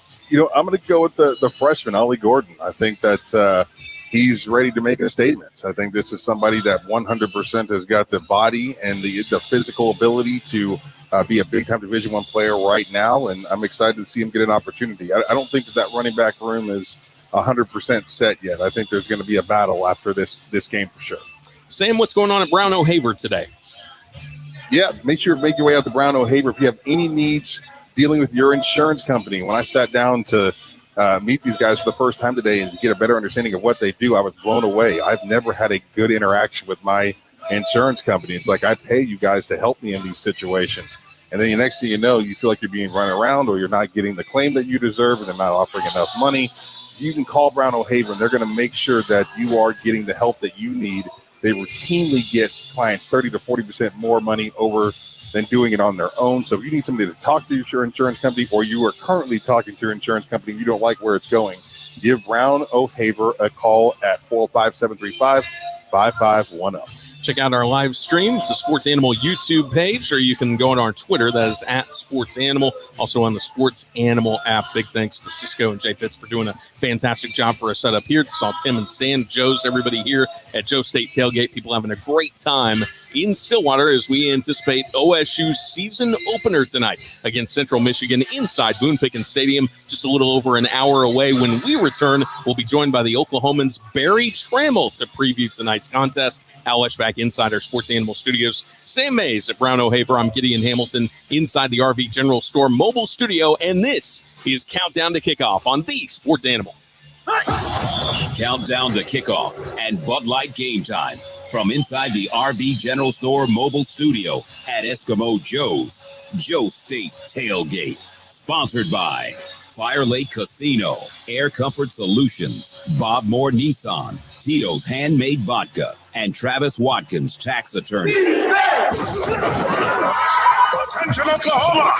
I'm going to go with the freshman, Ollie Gordon. I think that he's ready to make a statement. I think this is somebody that 100% has got the body and the physical ability to be a big-time Division I player right now, and I'm excited to see him get an opportunity. I don't think that running back room is 100% set yet. I think there's going to be a battle after this game for sure. Sam, what's going on at Brown O'Haver today? Yeah, make sure to make your way out to Brown O'Haver if you have any needs dealing with your insurance company. When I sat down to meet these guys for the first time today and get a better understanding of what they do, I was blown away. I've never had a good interaction with my insurance company. It's like, I pay you guys to help me in these situations. And then the next thing you know, you feel like you're being run around, or you're not getting the claim that you deserve, and they're not offering enough money. You can call Brown O'Haver, and they're going to make sure that you are getting the help that you need. They routinely get clients 30 to 40% more money over than doing it on their own. So if you need somebody to talk to your insurance company, or you are currently talking to your insurance company and you don't like where it's going, give Brown O'Haver a call at 405-735-5510. Check out our live stream, the Sports Animal YouTube page, or you can go on our Twitter. That is at Sports Animal. Also on the Sports Animal app. Big thanks to Cisco and Jay Pitts for doing a fantastic job for us setup here. Saw Tim and Stan, Joe's, everybody here at Joe State Tailgate. People having a great time in Stillwater as we anticipate OSU's season opener tonight against Central Michigan inside Boone Pickens Stadium, just a little over an hour away. When we return, we'll be joined by the Oklahomans' Barry Trammell to preview tonight's contest. Al Eschbach inside our Sports Animal Studios. Sam Mays at Brown O'Haver. I'm Gideon Hamilton inside the RV General Store mobile studio, and this is Countdown to Kickoff on the Sports Animal. Countdown to Kickoff and Bud Light Game Time from inside the RV General Store mobile studio at Eskimo Joe's Joe State Tailgate. Sponsored by Fire Lake Casino, Air Comfort Solutions, Bob Moore Nissan, Tito's Handmade Vodka, and Travis Watkins, tax attorney. Attention, Oklahoma!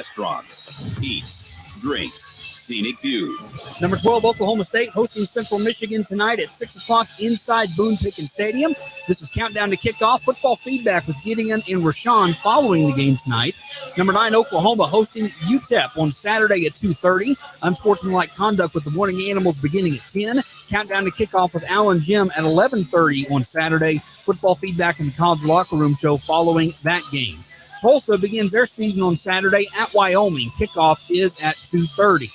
restaurants, eats, drinks, scenic views. Number 12, Oklahoma State hosting Central Michigan tonight at 6 o'clock inside Boone Pickens Stadium. This is Countdown to Kickoff. Football feedback with Gideon and Rashawn following the game tonight. Number 9, Oklahoma hosting UTEP on Saturday at 2:30. Unsportsmanlike conduct with the Morning Animals beginning at 10. Countdown to Kickoff with Al and Jim at 11:30 on Saturday. Football feedback in the College Locker Room show following that game. Tulsa begins their season on Saturday at Wyoming. Kickoff is at 2:30.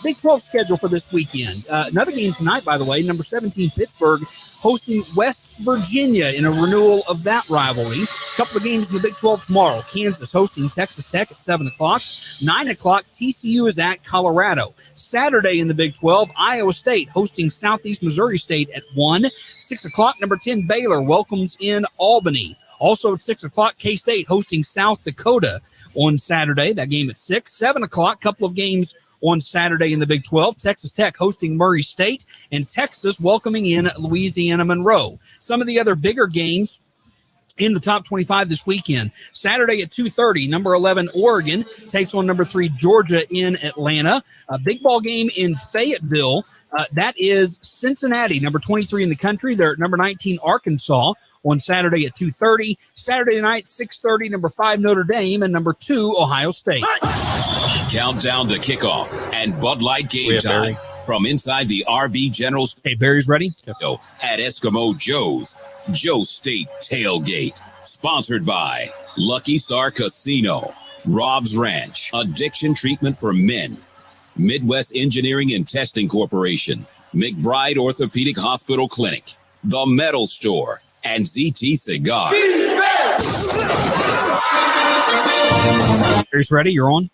Big 12 schedule for this weekend. Another game tonight, by the way, number 17, Pittsburgh, hosting West Virginia in a renewal of that rivalry. A couple of games in the Big 12 tomorrow. Kansas hosting Texas Tech at 7 o'clock. 9 o'clock, TCU is at Colorado. Saturday in the Big 12, Iowa State hosting Southeast Missouri State at 1. 6 o'clock, number 10, Baylor welcomes in Albany. Also at 6 o'clock, K-State hosting South Dakota on Saturday. That game at 6. 7 o'clock, couple of games on Saturday in the Big 12, Texas Tech hosting Murray State, and Texas welcoming in Louisiana Monroe. Some of the other bigger games in the top 25 this weekend. Saturday at 2:30, number 11, Oregon takes on number 3, Georgia in Atlanta. A big ball game in Fayetteville. That is Cincinnati, number 23 in the country. They're at number 19, Arkansas, on Saturday at 2:30. Saturday night, 6:30, number 5, Notre Dame, and number 2, Ohio State. Countdown to Kickoff and Bud Light Game Time from inside the RV General Store. Hey, Barry's ready? At Eskimo Joe's Joe State Tailgate. Sponsored by Lucky Star Casino, Rob's Ranch, Addiction Treatment for Men, Midwest Engineering and Testing Corporation, McBride Orthopedic Hospital Clinic, The Metal Store, and ZT Cigar. Barry's ready? You're on.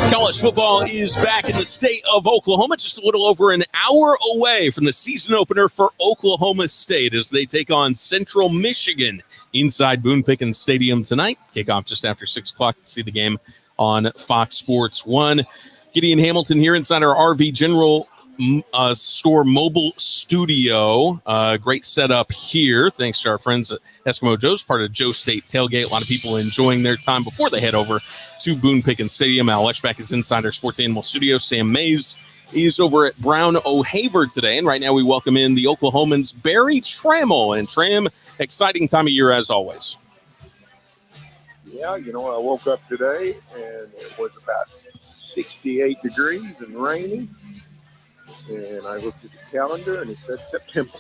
College football is back in the state of Oklahoma, just a little over an hour away from the season opener for Oklahoma State as they take on Central Michigan inside Boone Pickens Stadium tonight. Kickoff just after 6 o'clock. See the game on Fox Sports 1. Gideon Hamilton here inside our RV General Store mobile studio. Great setup here. Thanks to our friends at Eskimo Joe's, part of Joe State Tailgate. A lot of people enjoying their time before they head over to Boone Pickens Stadium. Al Lechback is inside our Sports Animal studio. Sam Mays is over at Brown O'Haver today. And right now we welcome in the Oklahomans, Barry Trammell. And Tram, exciting time of year as always. Yeah, I woke up today and it was about 68 degrees and rainy. And I looked at the calendar and it said September.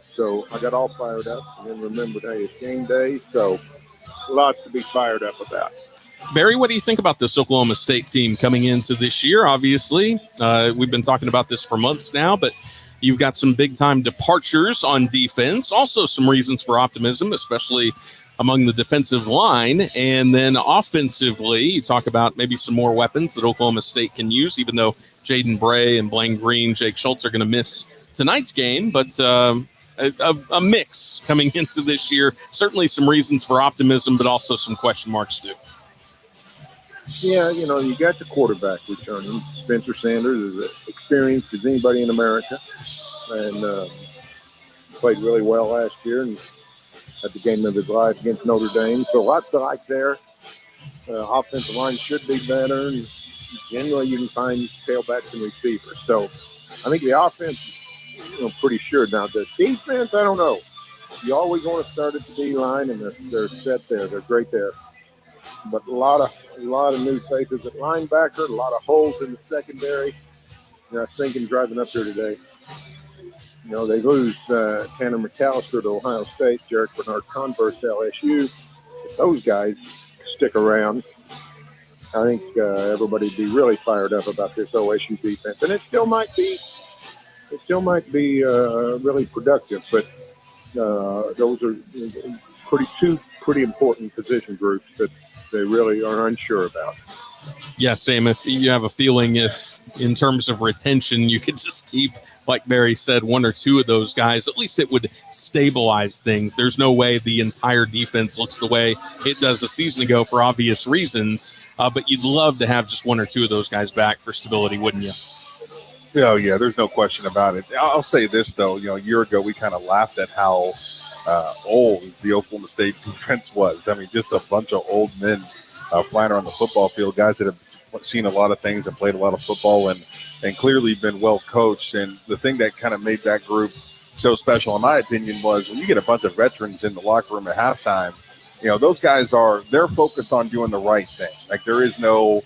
So I got all fired up and then remembered, hey, it's game day. So lots to be fired up about. Barry, what do you think about this Oklahoma State team coming into this year? Obviously, we've been talking about this for months now, but you've got some big-time departures on defense. Also some reasons for optimism, especially among the defensive line. And then offensively, you talk about maybe some more weapons that Oklahoma State can use, even though Jaden Bray and Blaine Green, Jake Schultz are going to miss tonight's game. But a mix coming into this year. Certainly some reasons for optimism, but also some question marks too. Yeah, you got the quarterback returning. Spencer Sanders is as experienced as anybody in America. And played really well last year and at the game of his life against Notre Dame. So lots to like there. Offensive line should be better. And generally, you can find tailbacks and receivers. So I think the offense is pretty sure. Now, the defense, I don't know. You always want to start at the D-line, and they're set there. They're great there. But a lot of new faces at linebacker, a lot of holes in the secondary. I was thinking driving up here today, they lose Tanner McAllister to Ohio State, Jarek Bernard Converse to LSU. If those guys stick around, I think everybody'd be really fired up about this OSU defense. And it still might be really productive, but those are two pretty important position groups that they really are unsure about. Yeah, Sam, if you have a feeling if in terms of retention, you could just keep, like Barry said, one or two of those guys, at least it would stabilize things. There's no way the entire defense looks the way it does a season ago for obvious reasons, but you'd love to have just one or two of those guys back for stability, wouldn't you? Oh, yeah, there's no question about it. I'll say this, though. A year ago, we kind of laughed at how old the Oklahoma State defense was. I mean, just a bunch of old men flying around the football field, guys that have seen a lot of things and played a lot of football and clearly been well coached. And the thing that kind of made that group so special, in my opinion, was when you get a bunch of veterans in the locker room at halftime, those guys they're focused on doing the right thing. Like there is no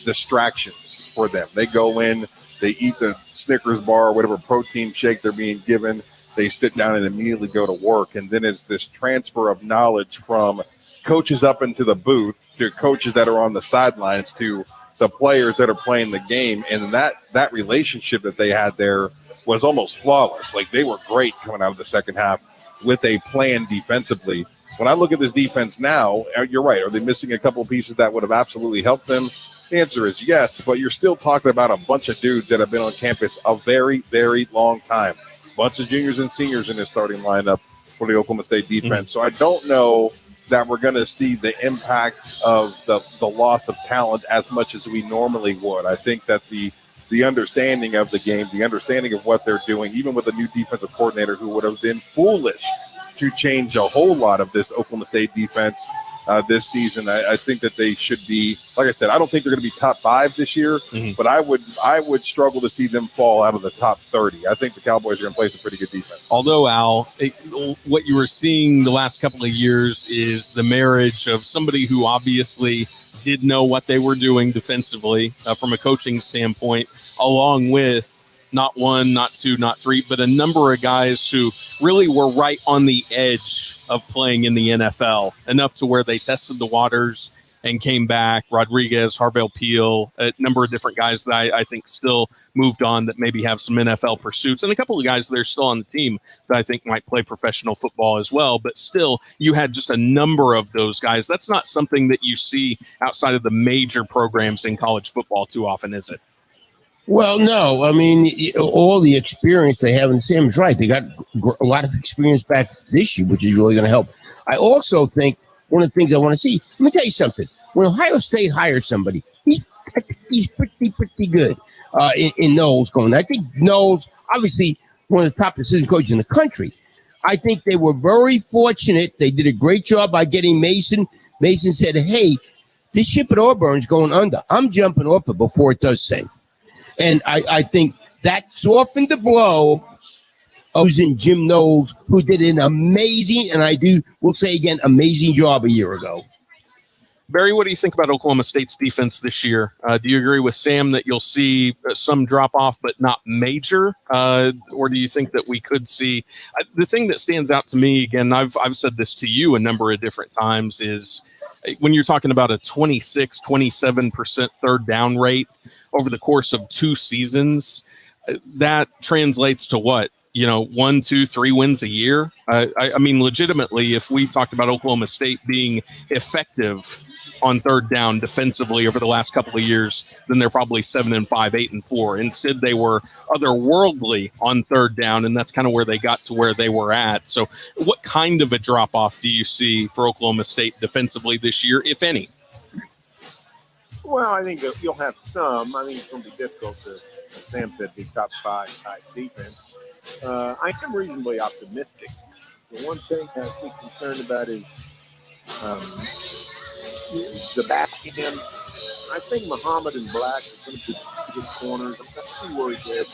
distractions for them. They go in, they eat the Snickers bar, or whatever protein shake they're being given. They sit down and immediately go to work. And then it's this transfer of knowledge from coaches up into the booth to coaches that are on the sidelines to the players that are playing the game. And that relationship that they had there was almost flawless. Like they were great coming out of the second half with a plan defensively. When I look at this defense now, you're right. Are they missing a couple pieces that would have absolutely helped them? The answer is yes, but you're still talking about a bunch of dudes that have been on campus a very, very long time. Bunch of juniors and seniors in this starting lineup for the Oklahoma State defense. So I don't know that we're going to see the impact of the loss of talent as much as we normally would. I think that the understanding of the game, the understanding of what they're doing, even with a new defensive coordinator who would have been foolish to change a whole lot of this Oklahoma State defense this season. I think that they should be, like I said, I don't think they're going to be top 5 this year, but I would struggle to see them fall out of the top 30. I think the Cowboys are going to play some pretty good defense. Although, Al, what you were seeing the last couple of years is the marriage of somebody who obviously did know what they were doing defensively from a coaching standpoint, along with not one, not two, not three, but a number of guys who really were right on the edge of playing in the NFL, enough to where they tested the waters and came back. Rodriguez, Harvell Peel, a number of different guys that I think still moved on that maybe have some NFL pursuits, and a couple of guys that are still on the team that I think might play professional football as well. But still, you had just a number of those guys. That's not something that you see outside of the major programs in college football too often, is it? Well, no. I mean, all the experience they have, and Sam's right. They got a lot of experience back this year, which is really going to help. I also think one of the things I want to see, let me tell you something. When Ohio State hired somebody, he's pretty good in Knowles going. I think Knowles, obviously, one of the top assistant coaches in the country. I think they were very fortunate. They did a great job by getting Mason. Mason said, hey, this ship at Auburn's going under. I'm jumping off it before it does sink. And I think that softened the blow of using Jim Knowles, who did an amazing, and we'll say again, amazing job a year ago. Barry, what do you think about Oklahoma State's defense this year? Do you agree with Sam that you'll see some drop-off but not major? Or do you think that we could see the thing that stands out to me, again, I've said this to you a number of different times, is when you're talking about a 26, 27% third down rate over the course of 2 seasons, that translates to what? 1, 2, 3 wins a year. I mean, legitimately, if we talked about Oklahoma State being effective on third down defensively over the last couple of years, then they're probably 7-5, 8-4. Instead, they were otherworldly on third down, and that's kind of where they got to where they were at. So what kind of a drop-off do you see for Oklahoma State defensively this year, if any? Well, I think that you'll have some. I think it's going to be difficult to, as Sam said, be top 5 type defense. I am reasonably optimistic. The one thing I'm concerned about is the back end. I think Muhammad and Black are going to be good corners. I'm not too worried there.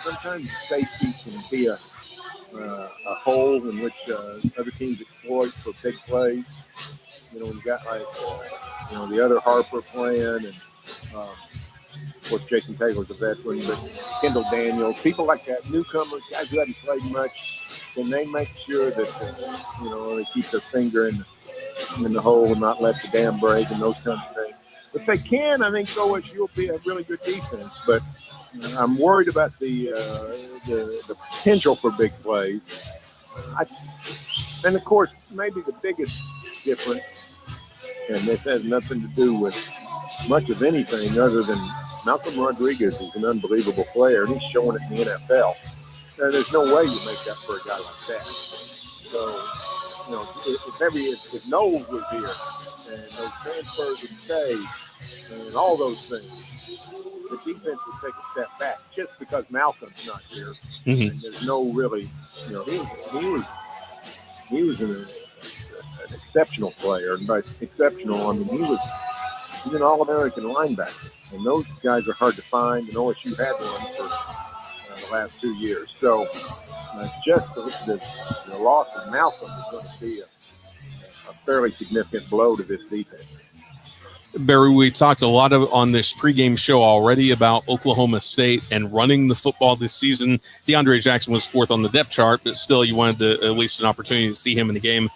Sometimes safety can be a hole in which other teams exploit for big plays. When you got like the other Harper playing, and of course Jason Taylor's a veteran, but Kendall Daniels, people like that, newcomers, guys who haven't played much, can they make sure that they keep their finger in the hole and not let the dam break and those kinds of things. If they can, I think OSU will be a really good defense. But I'm worried about the potential for big plays. And of course, maybe the biggest difference, and this has nothing to do with much of anything other than Malcolm Rodriguez is an unbelievable player, and he's showing it in the NFL. There's no way you make that for a guy like that. So, if Knowles was here and those transfers would stay and all those things, the defense will take a step back just because Malcolm's not here. Mhm. And there's no really, he was an exceptional player, but exceptional. I mean, he's an All-American linebacker, and those guys are hard to find. And OSU had one for the last 2 years. So just the loss of Malcolm is going to be a fairly significant blow to this defense. Barry, we talked a lot on this pregame show already about Oklahoma State and running the football this season. DeAndre Jackson was 4th on the depth chart, but still you wanted at least an opportunity to see him in the game.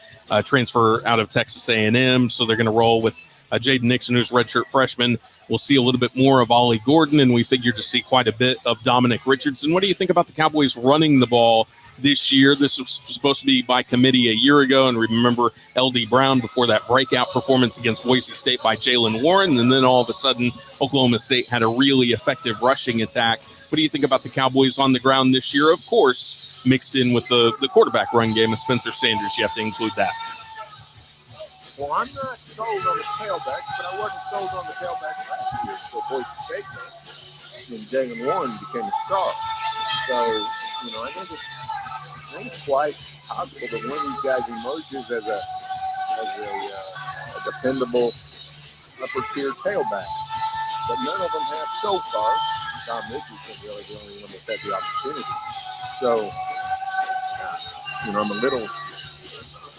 Transfer out of Texas A&M, so they're going to roll with Jaden Nixon, who's redshirt freshman. We'll see a little bit more of Ollie Gordon, and we figured to see quite a bit of Dominic Richardson. What do you think about the Cowboys running the ball this year? This was supposed to be by committee a year ago, and remember L.D. Brown before that breakout performance against Boise State by Jalen Warren, and then all of a sudden Oklahoma State had a really effective rushing attack. What do you think about the Cowboys on the ground this year? Of course, mixed in with the quarterback run game of Spencer Sanders. You have to include that. Well, I'm not sold on the tailback, but I wasn't sold on the tailback last year until Boise State when Jalen Warren became a star. So, I think it's quite possible that one of these guys emerges as a dependable upper-tier tailback. But none of them have so far. Tom Richardson really the only one that's had the opportunity. So,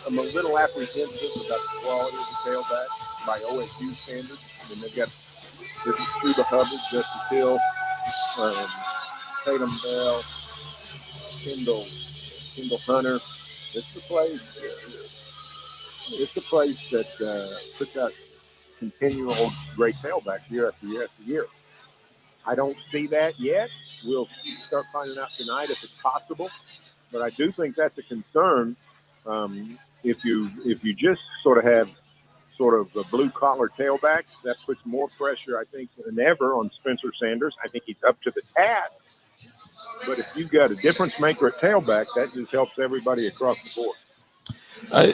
I'm a little apprehensive about the quality of the tailback by OSU standards. I mean, they've got Cuba Hubbard, Justice Hill, Tatum Bell, Kendall Hunter. It's the place that puts out continual great tailbacks year after year after year. I don't see that yet. We'll start finding out tonight if it's possible. But I do think that's a concern. If you just sort of have a blue-collar tailback, that puts more pressure, I think, than ever on Spencer Sanders. I think he's up to the task. But if you've got a difference maker at tailback, that just helps everybody across the board.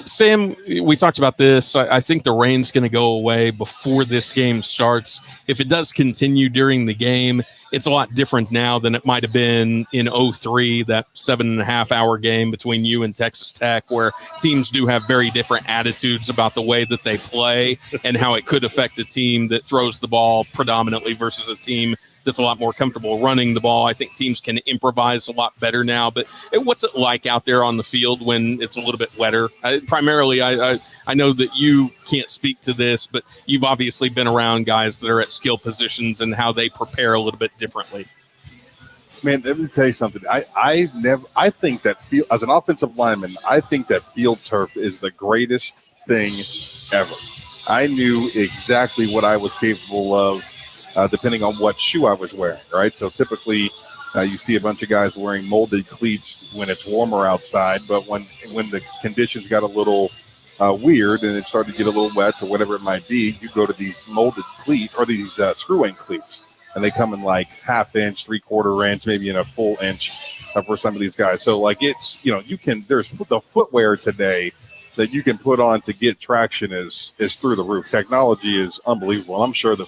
Sam, we talked about this. I think the rain's going to go away before this game starts. If it does continue during the game, it's a lot different now than it might have been in 2003, that 7.5-hour game between you and Texas Tech, where teams do have very different attitudes about the way that they play and how it could affect a team that throws the ball predominantly versus a team that's a lot more comfortable running the ball. I think teams can improvise a lot better now. But what's it like out there on the field when it's a little bit wetter? Primarily, I know that you can't speak to this, but you've obviously been around guys that are at skill positions and how they prepare a little bit differently. Man, let me tell you something. I think that field, as an offensive lineman, I think that field turf is the greatest thing ever. I knew exactly what I was capable of. Depending on what shoe I was wearing, right? So typically you see a bunch of guys wearing molded cleats when it's warmer outside, but when the conditions got a little weird and it started to get a little wet or whatever it might be, you go to these molded cleats or these screw-in cleats, and they come in like 1/2 inch, 3/4 inch, maybe in a full inch for some of these guys. So like it's, there's the footwear today that you can put on to get traction is through the roof. Technology is unbelievable. I'm sure the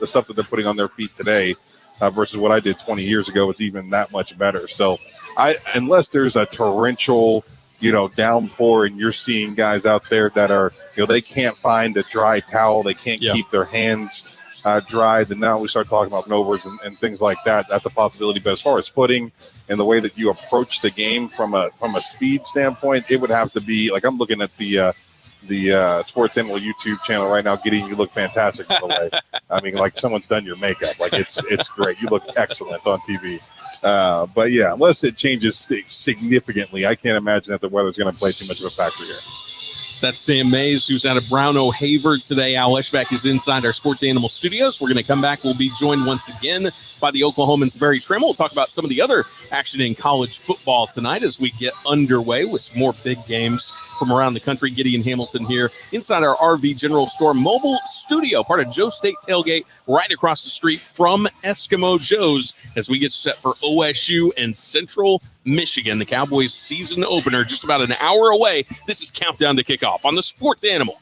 stuff that they're putting on their feet today versus what I did 20 years ago is even that much better. So unless there's a torrential, downpour and you're seeing guys out there that are, they can't find a dry towel, they can't keep their hands dry, then now we start talking about novers and things like that. That's a possibility. But as far as footing and the way that you approach the game from a speed standpoint, it would have to be like, I'm looking at the Sports Animal YouTube channel right now. Gideon, you look fantastic, by the way. I mean, like someone's done your makeup. Like it's great. You look excellent on TV. But yeah, unless it changes significantly, I can't imagine that the weather's going to play too much of a factor here. That's Sam Mays, who's out of Brown-O-Haver today. Al Eschbach is inside our Sports Animal Studios. We're going to come back. We'll be joined once again by the Oklahomans, Barry Trim. We'll talk about some of the other action in college football tonight as we get underway with some more big games from around the country. Gideon Hamilton here inside our RV General Store mobile studio, part of Joe State Tailgate, right across the street from Eskimo Joe's as we get set for OSU and Central Michigan. The Cowboys season opener just about an hour away. This is Countdown to Kickoff on the Sports Animal.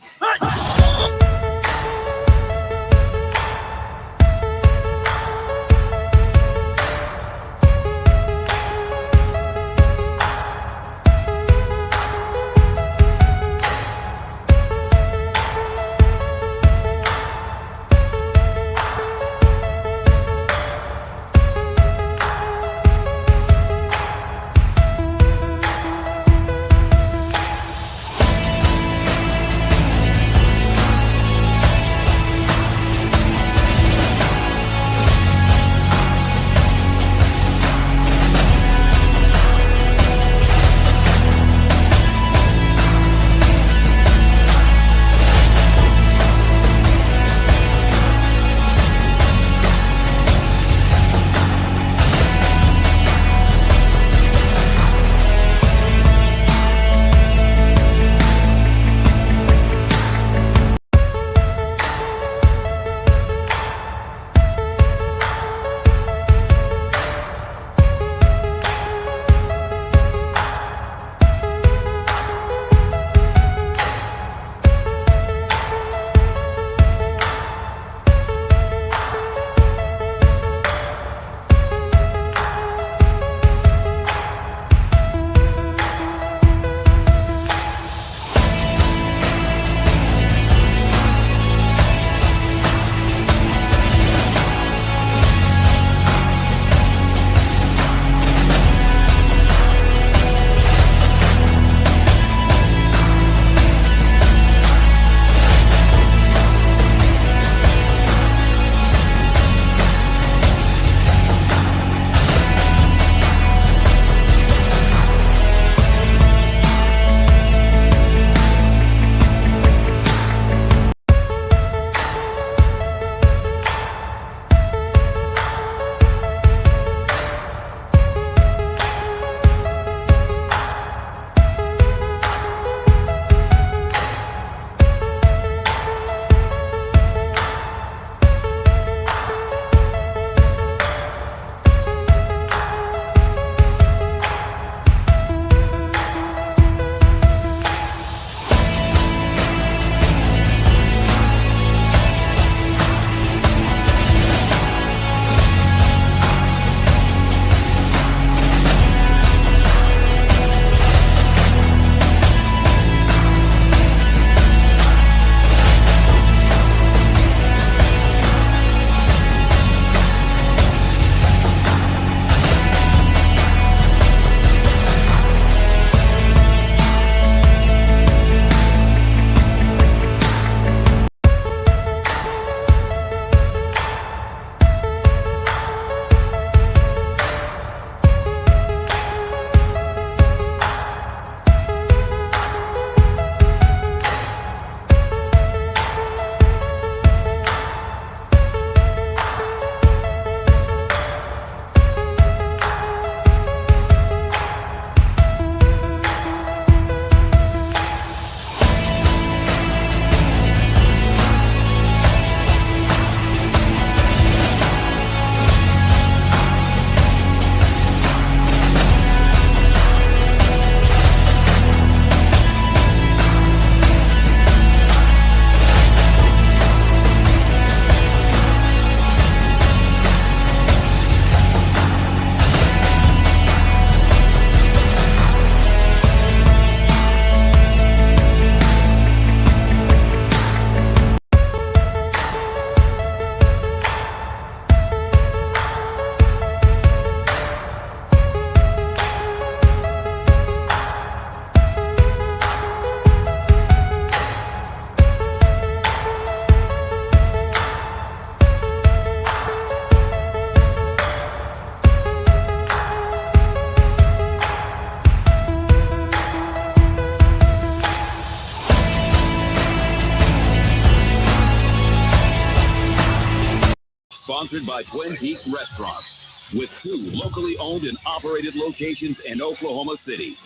sponsored by Twin Peaks Restaurants, with 2 locally owned and operated locations in Oklahoma City.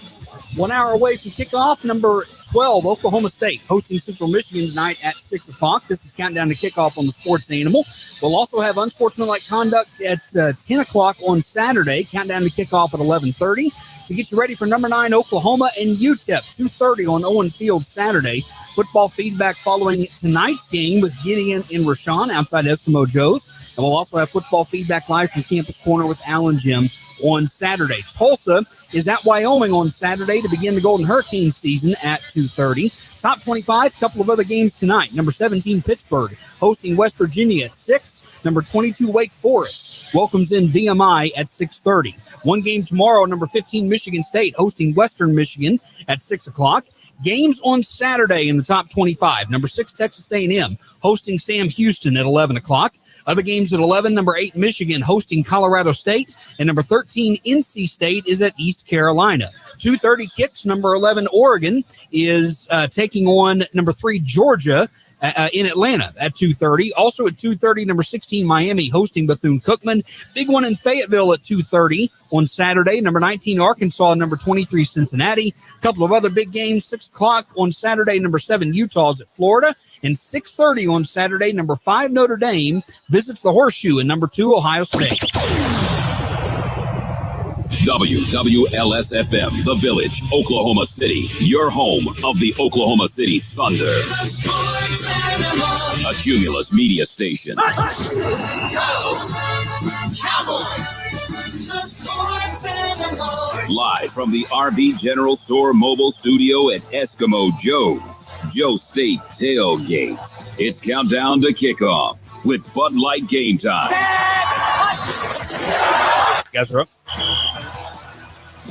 1 hour away from kickoff, number 12, Oklahoma State, hosting Central Michigan tonight at 6 o'clock. This is Countdown to Kickoff on the Sports Animal. We'll also have unsportsmanlike conduct at 10 o'clock on Saturday. Countdown to Kickoff at 11:30. To get you ready for number 9, Oklahoma and UTEP, 2:30 on Owen Field Saturday. Football feedback following tonight's game with Gideon and Rashawn outside Eskimo Joe's. And we'll also have football feedback live from Campus Corner with Alan Jim on Saturday. Tulsa is at Wyoming on Saturday to begin the Golden Hurricane season at 2:30. Top 25, couple of other games tonight. Number 17, Pittsburgh, hosting West Virginia at 6. Number 22, Wake Forest welcomes in VMI at 6:30. One game tomorrow, number 15, Michigan State, hosting Western Michigan at 6 o'clock. Games on Saturday in the top 25. Number 6, Texas A&M, hosting Sam Houston at 11 o'clock. Other games at 11, number 8, Michigan, hosting Colorado State. And number 13, NC State, is at East Carolina. 2:30 kicks, number 11, Oregon, is taking on number 3, Georgia, in Atlanta at 2:30. Also at 2:30, number 16, Miami, hosting Bethune-Cookman. Big one in Fayetteville at 2:30 on Saturday. Number 19, Arkansas, number 23, Cincinnati. A couple of other big games, 6 o'clock on Saturday, number 7, Utah's at Florida. And 6:30 on Saturday, number 5, Notre Dame, visits the Horseshoe, and number 2, Ohio State. WWLS-FM, The Village, Oklahoma City, your home of the Oklahoma City Thunder. A Cumulus media station. Live from the RV General Store mobile studio at Eskimo Joe's, Joe State Tailgate. It's Countdown to Kickoff with Bud Light Game Time. Guys are up.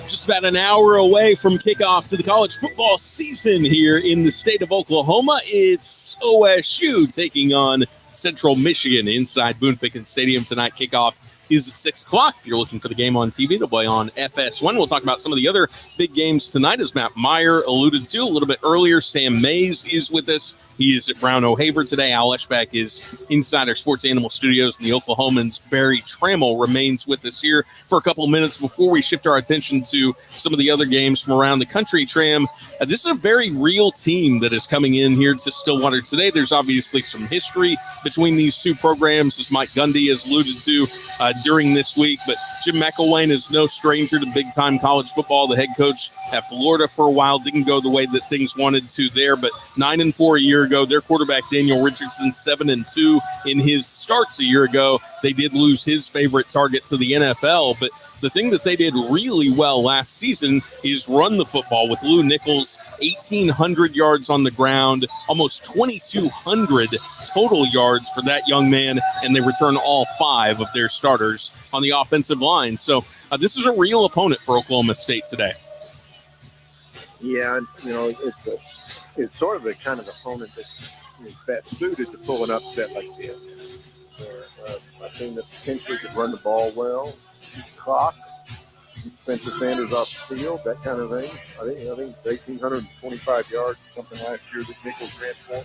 Just about an hour away from kickoff to the college football season here in the state of Oklahoma. It's OSU taking on Central Michigan inside Boone Pickens Stadium tonight. Kickoff is at 6 o'clock. If you're looking for the game on TV, it'll be on FS1. We'll talk about some of the other big games tonight, as Matt Meyer alluded to a little bit earlier. Sam Mays is with us. He is at Brown O'Haver today. Al Eschbach is inside our Sports Animal Studios, and the Oklahomans' Barry Trammell remains with us here for a couple of minutes before we shift our attention to some of the other games from around the country. Tram, this is a very real team that is coming in here to Stillwater today. There's obviously some history between these two programs, as Mike Gundy has alluded to during this week, but Jim McElwain is no stranger to big-time college football. The head coach at Florida for a while didn't go the way that things wanted to there, but 9-4 a year ago. Their quarterback, Daniel Richardson, 7-2 in his starts a year ago. They did lose his favorite target to the NFL, but the thing that they did really well last season is run the football with Lou Nichols, 1,800 yards on the ground, almost 2,200 total yards for that young man, and they return all 5 of their starters on the offensive line. So this is a real opponent for Oklahoma State today. Yeah, you know, it's sort of the kind of opponent that is best suited to pull an upset like this. A team that potentially could run the ball well, clock, Spencer Sanders off the field, that kind of thing. I think 1,825 yards, something last year that Nichols ran for.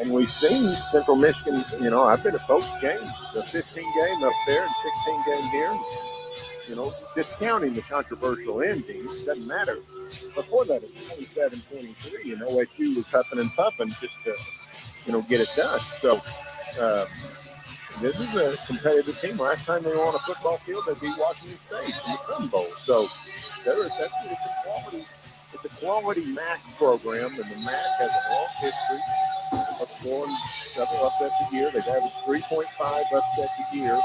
And we've seen Central Michigan, you know, I've been at both games, the 15 game up there and 16 game here. You know, discounting the controversial endings, doesn't matter. Before that, it's 27-23, and OSU was huffing and puffing just to, you know, get it done. So this is a competitive team. Last time they were on a football field, they beat Washington State in the Sun Bowl. So it's a quality MAC program, and the MAC has a long history of scoring several upsets a year. They've averaged 3.5 upsets a year of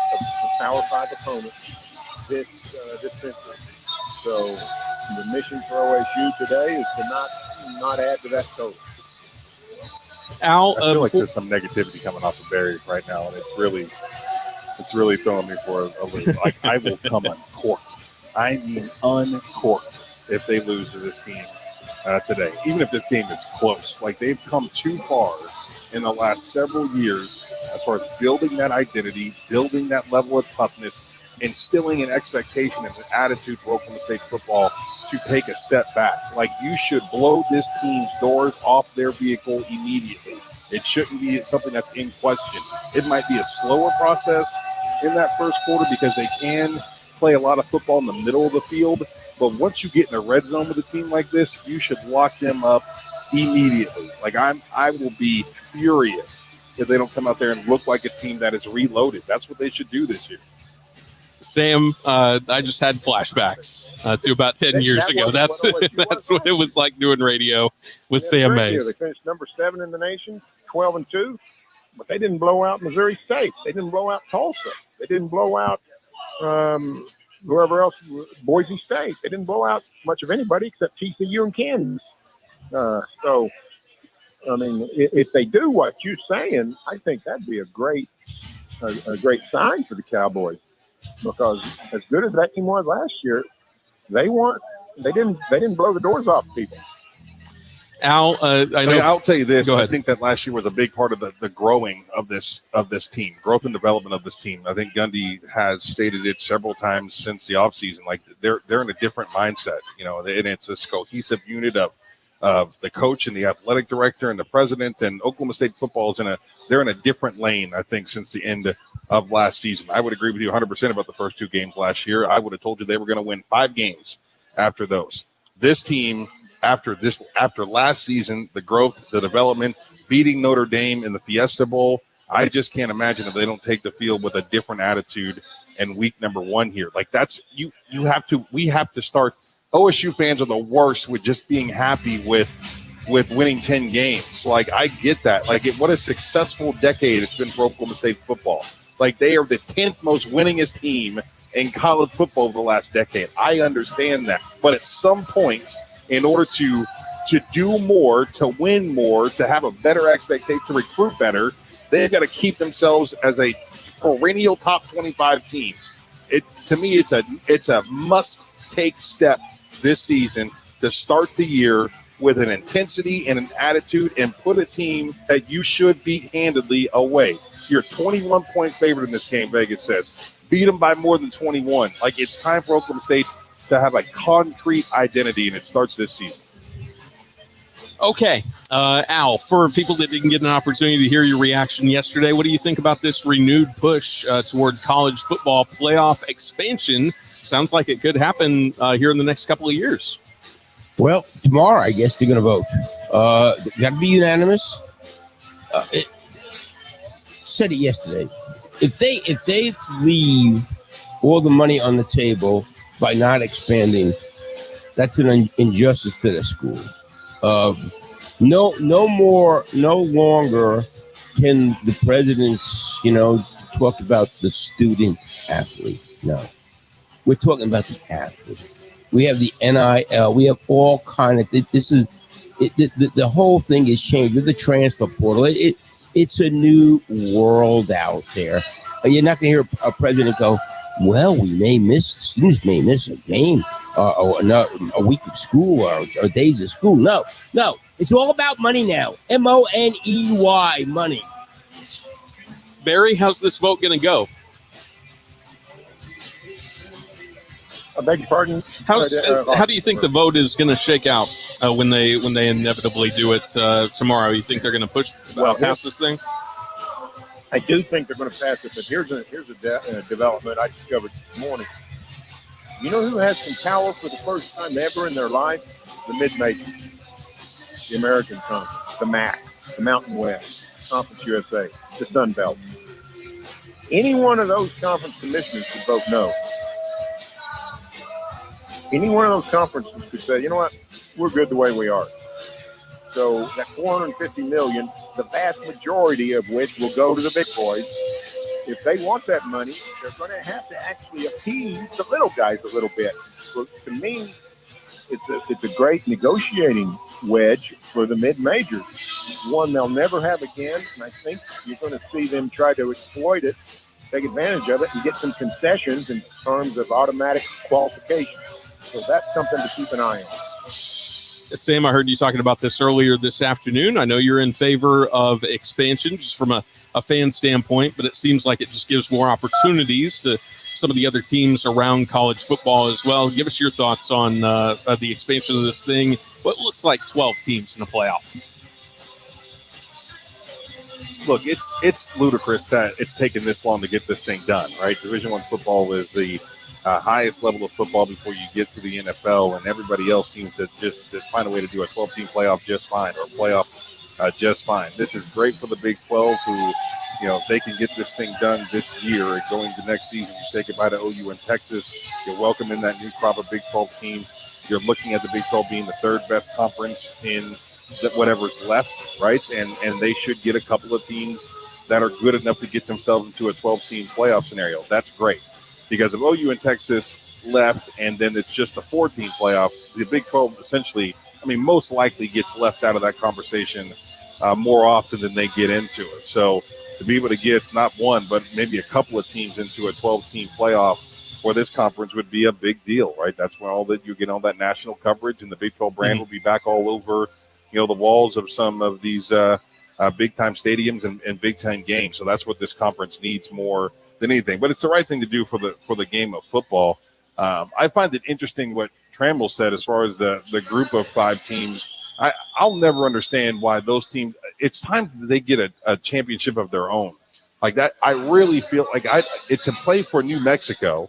Power 5 opponents this century. So the mission for OSU today is to not add to that total. Al, I feel like there's some negativity coming off of Barry right now, and it's really throwing me for a loop. Like, I will come uncorked. I mean uncorked if they lose to this team today. Even if this game is close. Like, they've come too far in the last several years as far as building that identity, building that level of toughness, instilling an expectation and an attitude for Oklahoma State football to take a step back. Like, you should blow this team's doors off their vehicle immediately. It shouldn't be something that's in question. It might be a slower process in that first quarter because they can play a lot of football in the middle of the field. But once you get in a red zone with a team like this, you should lock them up immediately. Like I will be furious if they don't come out there and look like a team that is reloaded. That's what they should do this year. Sam, I just had flashbacks to about 10 years ago. That's what it was like doing radio with Sam Mays. They finished number 7 in the nation, 12-2, but they didn't blow out Missouri State. They didn't blow out Tulsa. They didn't blow out whoever else, Boise State. They didn't blow out much of anybody except TCU and Kansas. So, I mean, if they do what you're saying, I think that'd be a great sign for the Cowboys. Because as good as that team was last year, they didn't blow the doors off people. Al, I'll tell you this. Go ahead. I think that last year was a big part of the growing of this team, growth and development of this team. I think Gundy has stated it several times since the offseason. Like they're in a different mindset, and it's this cohesive unit of the coach and the athletic director and the president, and Oklahoma State football is they're in a different lane, I think, since the end of last season. I would agree with you 100% about the first 2 games last year. I would have told you they were going to win 5 games after those. This team, after last season, the growth, the development, beating Notre Dame in the Fiesta Bowl, I just can't imagine if they don't take the field with a different attitude in week number 1 here. Like we have to start. OSU fans are the worst with just being happy with winning 10 games. Like, I get that. Like, what a successful decade it's been for Oklahoma State football. Like, they are the 10th most winningest team in college football over the last decade. I understand that. But at some point, in order to do more, to win more, to have a better expectation, to recruit better, they've got to keep themselves as a perennial top 25 team. To me, it's a must-take step this season to start the year with an intensity and an attitude and put a team that you should beat handedly away. You're 21-point favorite in this game, Vegas says. Beat them by more than 21. Like, it's time for Oklahoma State to have a concrete identity, and it starts this season. Okay. Al, for people that didn't get an opportunity to hear your reaction yesterday, what do you think about this renewed push toward college football playoff expansion? Sounds like it could happen here in the next couple of years. Well, tomorrow, I guess they're going to vote. Got to be unanimous. Said it yesterday. If they leave all the money on the table by not expanding, that's an injustice to the school. No longer can the presidents, talk about the student athlete. No, we're talking about the athlete. We have the NIL. We have all kind of. The whole thing is changed with the transfer portal. It's a new world out there. You're not going to hear a president go, well, students may miss a game or a week of school or days of school. No. It's all about money now. MONEY, money. Barry, how's this vote going to go? I beg your pardon? How do you think the vote is going to shake out when they inevitably do it tomorrow? You think they're going to push past this thing? I do think they're going to pass it, but here's a development I discovered this morning. You know who has some power for the first time ever in their life? The mid-majors, the American Conference, the MAC, the Mountain West, Conference USA, the Sun Belt. Any one of those conference commissioners could vote no. Any one of those conferences could say, you know what, we're good the way we are. So that $450 million, the vast majority of which will go to the big boys. If they want that money, they're going to have to actually appease the little guys a little bit. So to me, it's a great negotiating wedge for the mid-majors, one they'll never have again. And I think you're going to see them try to exploit it, take advantage of it, and get some concessions in terms of automatic qualification. So that's something to keep an eye on. Sam, I heard you talking about this earlier this afternoon. I know you're in favor of expansion just from a fan standpoint, but it seems like it just gives more opportunities to some of the other teams around college football as well. Give us your thoughts on the expansion of this thing. What looks like 12 teams in the playoff. look, it's ludicrous that it's taken this long to get this thing done, right? Division I football is the highest level of football before you get to the NFL, and everybody else seems to just to find a way to do a 12-team playoff just fine, or playoff just fine. This is great for the Big 12, who, you know, if they can get this thing done this year and going to next season, you say goodbye to OU and Texas, you're welcoming that new crop of Big 12 teams. You're looking at the Big 12 being the third best conference in whatever's left, right? And they should get a couple of teams that are good enough to get themselves into a 12-team playoff scenario. That's great. Because if OU and Texas left and then it's just a 4-team playoff, the Big 12 essentially, I mean, most likely gets left out of that conversation more often than they get into it. So to be able to get not one, but maybe a couple of teams into a 12-team playoff for this conference would be a big deal, right? That's where all that you get all that national coverage, and the Big 12 brand will be back all over, you know, the walls of some of these big-time stadiums and big-time games. So that's what this conference needs more than anything. But it's the right thing to do for the game of football. I find it interesting what Trammell said as far as the group of 5 teams. I'll never understand why those teams – it's time that they get a championship of their own. Like that, I really feel like it's to play for New Mexico,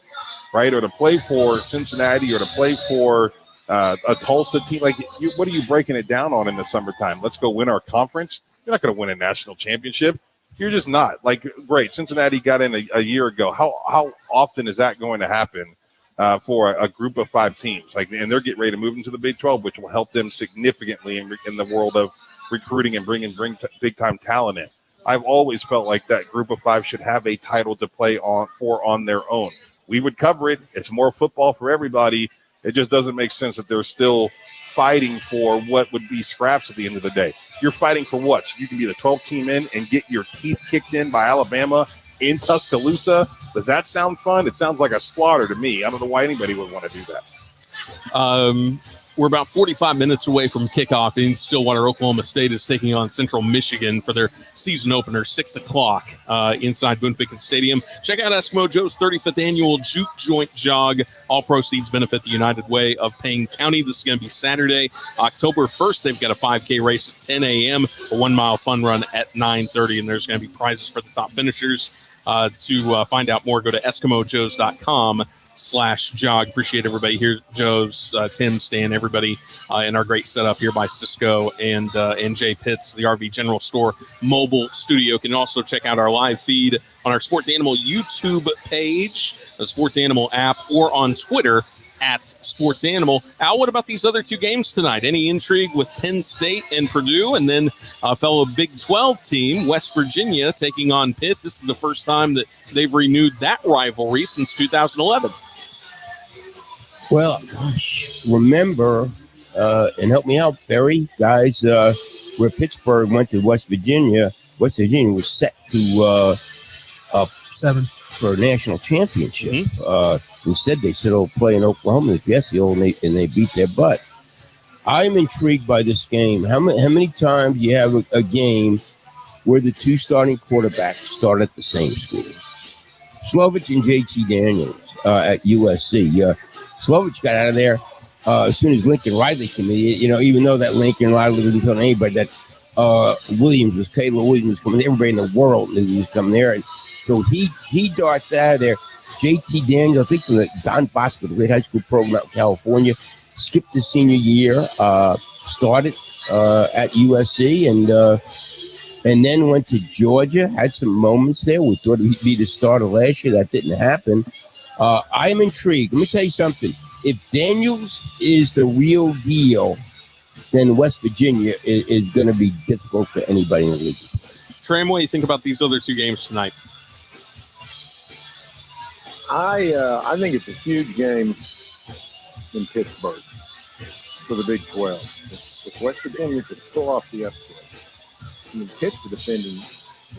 right, or to play for Cincinnati, or to play for a Tulsa team. Like, what are you breaking it down on in the summertime? Let's go win our conference. You're not going to win a national championship. You're just not. Like, great, Cincinnati got in a year ago. How often is that going to happen for a group of 5 teams? Like, and they're getting ready to move into the Big 12, which will help them significantly in the world of recruiting and bring big-time talent in. I've always felt like that group of 5 should have a title to play on their own. We would cover it. It's more football for everybody. It just doesn't make sense that they're still fighting for what would be scraps at the end of the day. You're fighting for what? So you can be the 12-team in and get your teeth kicked in by Alabama in Tuscaloosa. Does that sound fun? It sounds like a slaughter to me. I don't know why anybody would want to do that. We're about 45 minutes away from kickoff in Stillwater. Oklahoma State is taking on Central Michigan for their season opener, 6 o'clock inside Boone Pickens Stadium. Check out Eskimo Joe's 35th annual Juke Joint Jog. All proceeds benefit the United Way of Payne County. This is going to be Saturday, October 1st. They've got a 5K race at 10 a.m., a 1-mile fun run at 9:30, and there's going to be prizes for the top finishers. To find out more, go to EskimoJoes.com/jog. Appreciate everybody here, Joe's, Tim, Stan, everybody in our great setup here by Cisco and Jay Pitts, the RV General Store mobile studio. You can also check out our live feed on our Sports Animal YouTube page, the Sports Animal app, or on Twitter at Sports Animal. Al, what about these other 2 games tonight? Any intrigue with Penn State and Purdue, and then a fellow Big 12 team, West Virginia, taking on Pitt? This is the first time that they've renewed that rivalry since 2011. Well, gosh, remember, and help me out, Barry, guys, where Pittsburgh went to West Virginia was set to 7 for a national championship. Instead, they said, play in Oklahoma this yesterday, and they beat their butt. I'm intrigued by this game. How many times do you have a game where the 2 starting quarterbacks start at the same school? Slovich and JT Daniels at USC. Slovich got out of there as soon as Lincoln Riley came in. Even though that Lincoln Riley didn't tell anybody that Caleb Williams was coming. Everybody in the world knew he was coming there, and so he darts out of there. JT Daniels, I think from the Don Bosco, the great high school program out in California, skipped his senior year, started at USC, and then went to Georgia. Had some moments there. We thought he'd be the starter last year. That didn't happen. I am intrigued. Let me tell you something. If Daniels is the real deal, then West Virginia is going to be difficult for anybody in the league. Tram, what do you think about these other 2 games tonight? I think it's a huge game in Pittsburgh for the Big 12. If West Virginia could pull off the upset, Pitt's the defending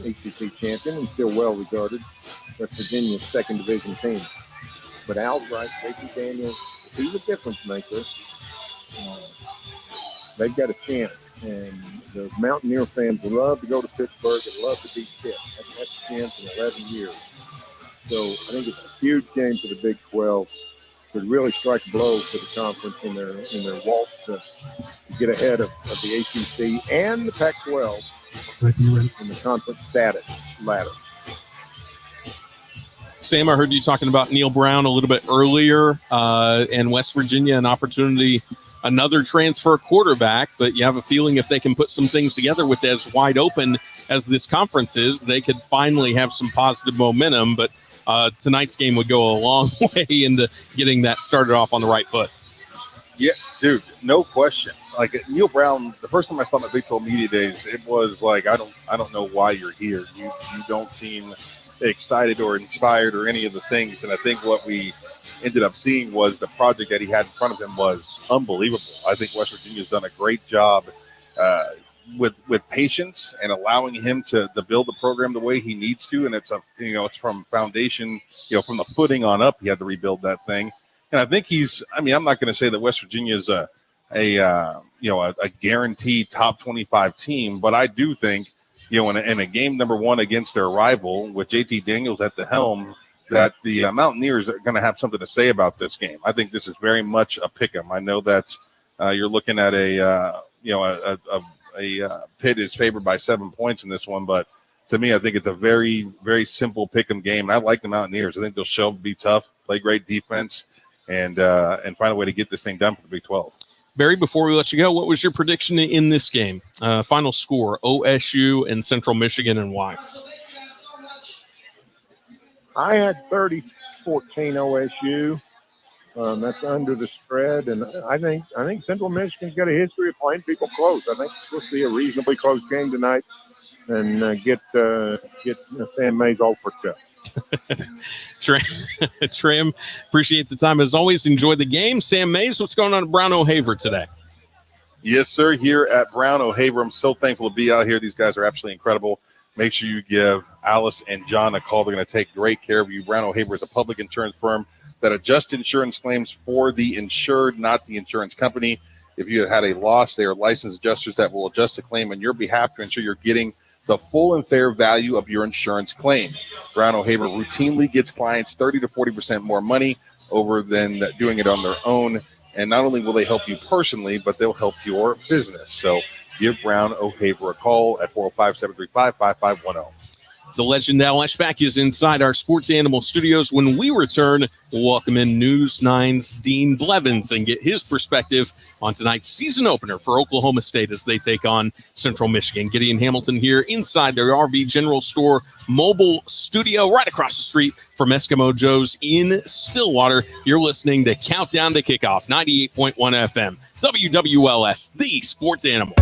ACC champion and still well regarded. West Virginia's second division team. But Al's right, JT Daniels, he's a difference maker. They've got a chance. And the Mountaineer fans would love to go to Pittsburgh and love to beat Pitt. That's a chance in 11 years. So I think it's a huge game for the Big 12 to really strike a blow for the conference in their waltz to get ahead of the ACC and the Pac-12 in the conference status ladder. Sam, I heard you talking about Neil Brown a little bit earlier, and West Virginia, an opportunity, another transfer quarterback, but you have a feeling if they can put some things together with as wide open as this conference is, they could finally have some positive momentum. But tonight's game would go a long way into getting that started off on the right foot. Yeah, dude, no question. Like Neil Brown, the first time I saw him at Big 12 Media Days, it was like, I don't know why you're here. You don't seem excited or inspired or any of the things. And I think what we ended up seeing was the project that he had in front of him was unbelievable. I think West Virginia's done a great job with patience and allowing him to build the program the way he needs to. And it's it's from foundation, from the footing on up, he had to rebuild that thing. And I think I'm not going to say that West Virginia is a guaranteed top 25 team, but I do think, in a game number one against their rival with JT Daniels at the helm, that the Mountaineers are going to have something to say about this game. I think this is very much a pick 'em. I know that you're looking at a Pitt is favored by 7 points in this one, but to me, I think it's a very, very simple pick 'em game. And I like the Mountaineers. I think they'll show up, be tough, play great defense, and find a way to get this thing done for the Big 12. Barry, before we let you go, what was your prediction in this game? Final score, OSU and Central Michigan, and why? I had 30-14 OSU. That's under the spread, and I think Central Michigan's got a history of playing people close. I think we'll see a reasonably close game tonight, and get Sam Mays all for 2. Trim, appreciate the time as always. Enjoy the game. Sam Mays, what's going on at Brown O'Haver today? Yes, sir. Here at Brown O'Haver, I'm so thankful to be out here. These guys are absolutely incredible. Make sure you give Alice and John a call. They're going to take great care of you. Brown O'Haver is a public insurance firm that adjusts insurance claims for the insured, not the insurance company. If you have had a loss, they are licensed adjusters that will adjust a claim on your behalf to ensure you're getting the full and fair value of your insurance claim. Brown O'Haver routinely gets clients 30 to 40% more money over than doing it on their own. And not only will they help you personally, but they'll help your business. So give Brown O'Haver a call at 405-735-5510. The legend Al Eschbach is inside our Sports Animal Studios. When we return, we'll welcome in News 9's Dean Blevins and get his perspective on tonight's season opener for Oklahoma State as they take on Central Michigan. Gideon Hamilton here inside their RV General Store mobile studio right across the street from Eskimo Joe's in Stillwater. You're listening to Countdown to Kickoff, 98.1 FM, WWLS, the Sports Animal.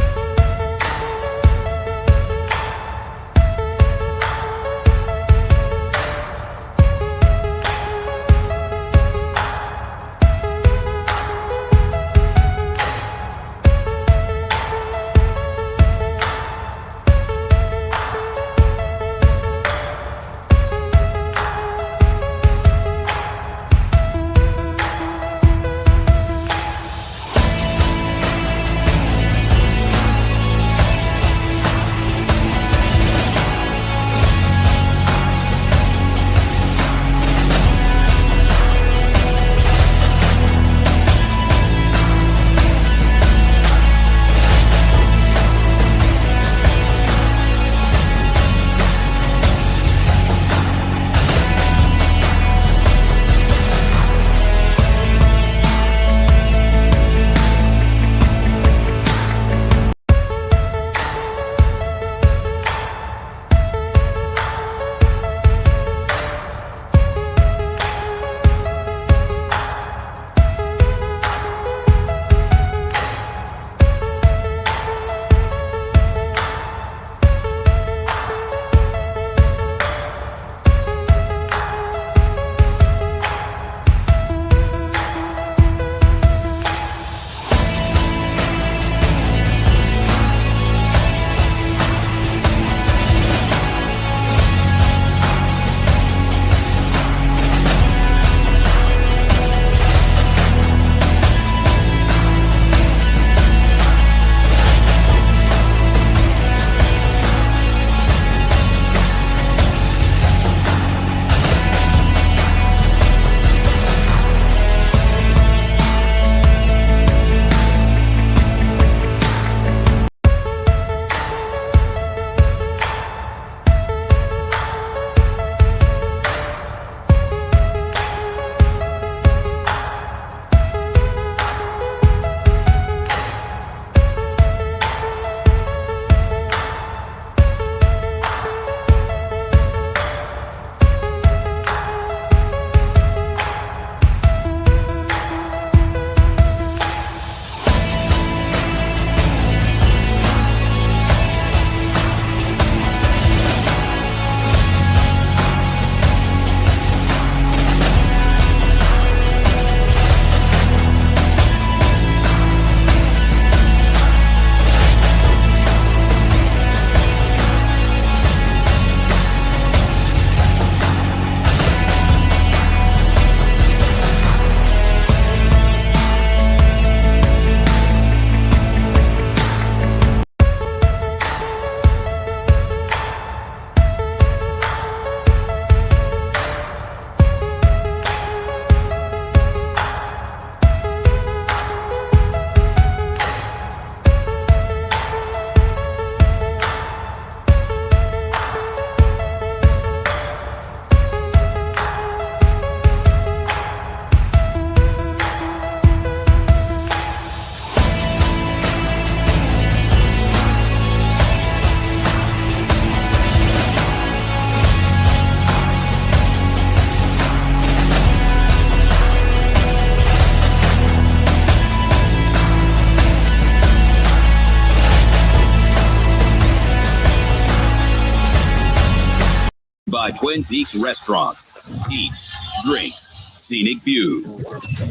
by Twin Peaks Restaurants. Eats, drinks, scenic views.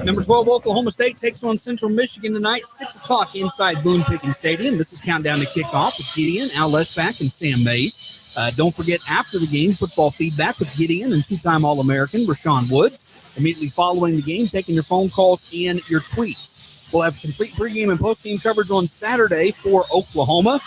Number 12, Oklahoma State takes on Central Michigan tonight, 6 o'clock inside Boone Pickens Stadium. This is Countdown to Kickoff with Gideon, Al Leschbach, and Sam Mays. Don't forget, after the game, football feedback with Gideon and two-time All-American Rashawn Woods. Immediately following the game, taking your phone calls and your tweets. We'll have complete pregame and postgame coverage on Saturday for Oklahoma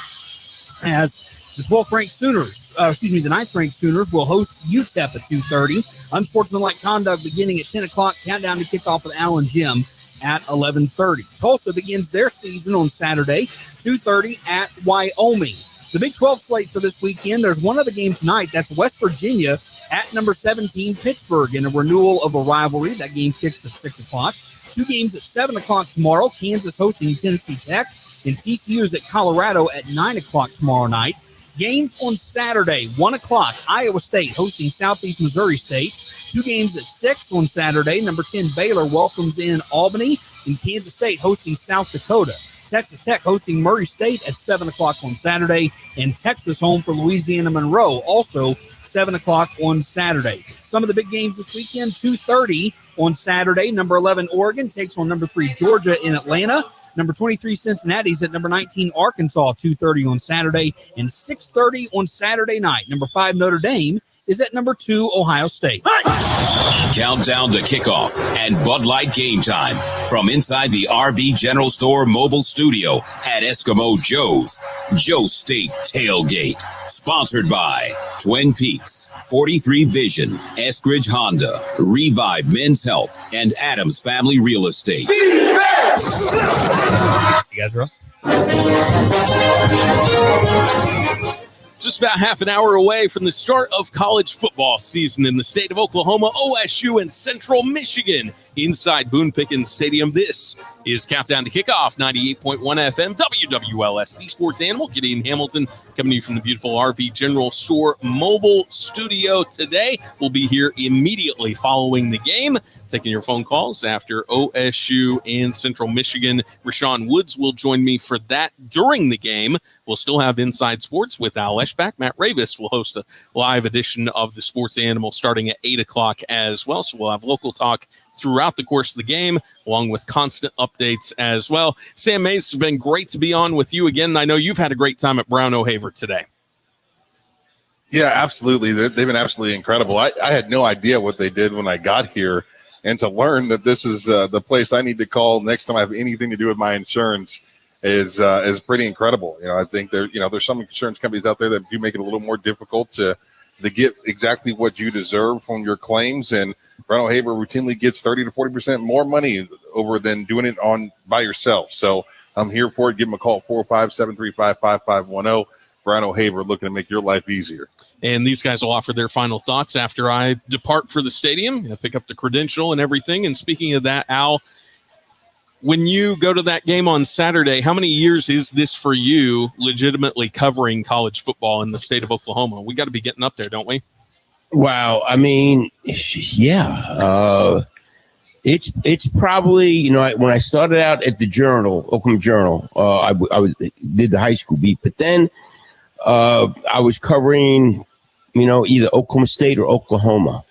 as the 12th-ranked Sooners, the 9th-ranked Sooners will host UTEP at 2:30. Unsportsmanlike conduct beginning at 10 o'clock. Countdown to Kickoff with Al and Jim at 11:30. Tulsa begins their season on Saturday, 2:30 at Wyoming. The Big 12 slate for this weekend, there's one other game tonight. That's West Virginia at number 17, Pittsburgh, in a renewal of a rivalry. That game kicks at 6 o'clock. Two games at 7 o'clock tomorrow. Kansas hosting Tennessee Tech, and TCU is at Colorado at 9 o'clock tomorrow night. Games on Saturday, 1 o'clock, Iowa State hosting Southeast Missouri State. Two games at 6 on Saturday. Number 10, Baylor welcomes in Albany, and Kansas State hosting South Dakota. Texas Tech hosting Murray State at 7 o'clock on Saturday, and Texas home for Louisiana Monroe, also 7 o'clock on Saturday. Some of the big games this weekend, 2:30 on Saturday. Number 11, Oregon takes on number 3, Georgia in Atlanta. Number 23, Cincinnati's at number 19, Arkansas, 2:30 on Saturday, and 6:30 on Saturday night. Number 5, Notre Dame is at number 2, Ohio State. Countdown to Kickoff and Bud Light Game Time from inside the RV General Store mobile studio at Eskimo Joe's Joe State Tailgate. Sponsored by Twin Peaks, 43 Vision, Eskridge Honda, Revive Men's Health, and Adams Family Real Estate. You guys are up? Just about half an hour away from the start of college football season in the state of Oklahoma, OSU and Central Michigan inside Boone Pickens Stadium. This is Countdown to Kickoff, 98.1 FM, WWLS, the sports animal. Gideon Hamilton coming to you from the beautiful RV General Store mobile studio today. We'll be here immediately following the game, taking your phone calls after OSU and Central Michigan. Rashawn Woods will join me for that during the game. We'll still have Inside Sports with Al Leschbach. Matt Ravis will host a live edition of the Sports Animal starting at 8 o'clock as well. So we'll have local talk throughout the course of the game, along with constant updates as well. Sam Mays, has been great to be on with you again. I know you've had a great time at Brown O'Haver today. Yeah, absolutely. They've been absolutely incredible. I had no idea what they did when I got here, and to learn that this is the place I need to call next time I have anything to do with my insurance is pretty incredible. I think there's some insurance companies out there that do make it a little more difficult to get exactly what you deserve from your claims, and Brown O'Haver routinely gets 30 to 40% more money over than doing it by yourself. So I'm here for it. Give them a call, 405-735-5510. Brown O'Haver, looking to make your life easier. And these guys will offer their final thoughts after I depart for the stadium, pick up the credential and everything. And speaking of that, Al, when you go to that game on Saturday, how many years is this for you legitimately covering college football in the state of Oklahoma? We got to be getting up there, don't we? Wow. I mean, yeah. It's probably, when I started out at the Journal, Oklahoma Journal, I did the high school beat, but then I was covering, either Oklahoma State or Oklahoma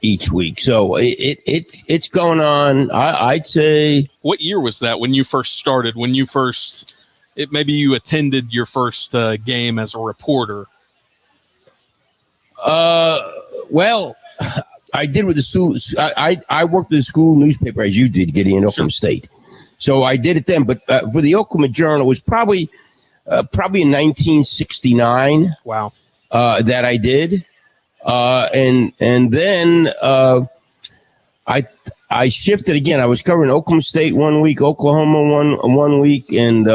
each week. So it's going on. I'd say. What year was that when you first started? Maybe you attended your first game as a reporter. Well, I did with the school. I worked with the school newspaper as you did, Gideon, Oklahoma State. So I did it then. But for the Oklahoma Journal, it was probably in 1969. Wow. That I did. And then I shifted again. I was covering Oklahoma State one week, Oklahoma one week, and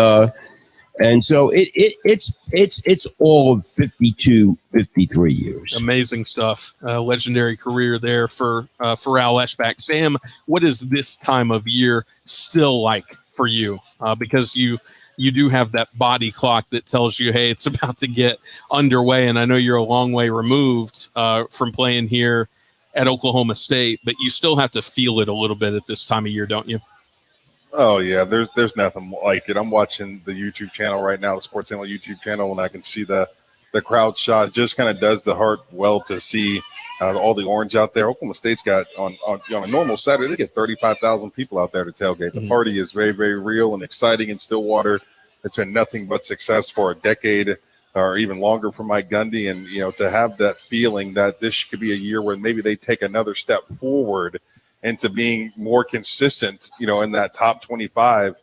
so it's all of 52, 53 years. Amazing stuff. Legendary career there for Al Leschbach. Sam, what is this time of year still like for you? Because you do have that body clock that tells you, hey, it's about to get underway. And I know you're a long way removed from playing here at Oklahoma State, but you still have to feel it a little bit at this time of year, don't you? Oh, yeah, there's nothing like it. I'm watching the YouTube channel right now, the Sports Animal YouTube channel, and I can see the the crowd shot. Just kind of does the heart well to see all the orange out there. Oklahoma State's got on a normal Saturday, they get 35,000 people out there to tailgate. The party is very, very real and exciting in Stillwater. It's been nothing but success for a decade or even longer for Mike Gundy. And, to have that feeling that this could be a year where maybe they take another step forward into being more consistent, in that top 25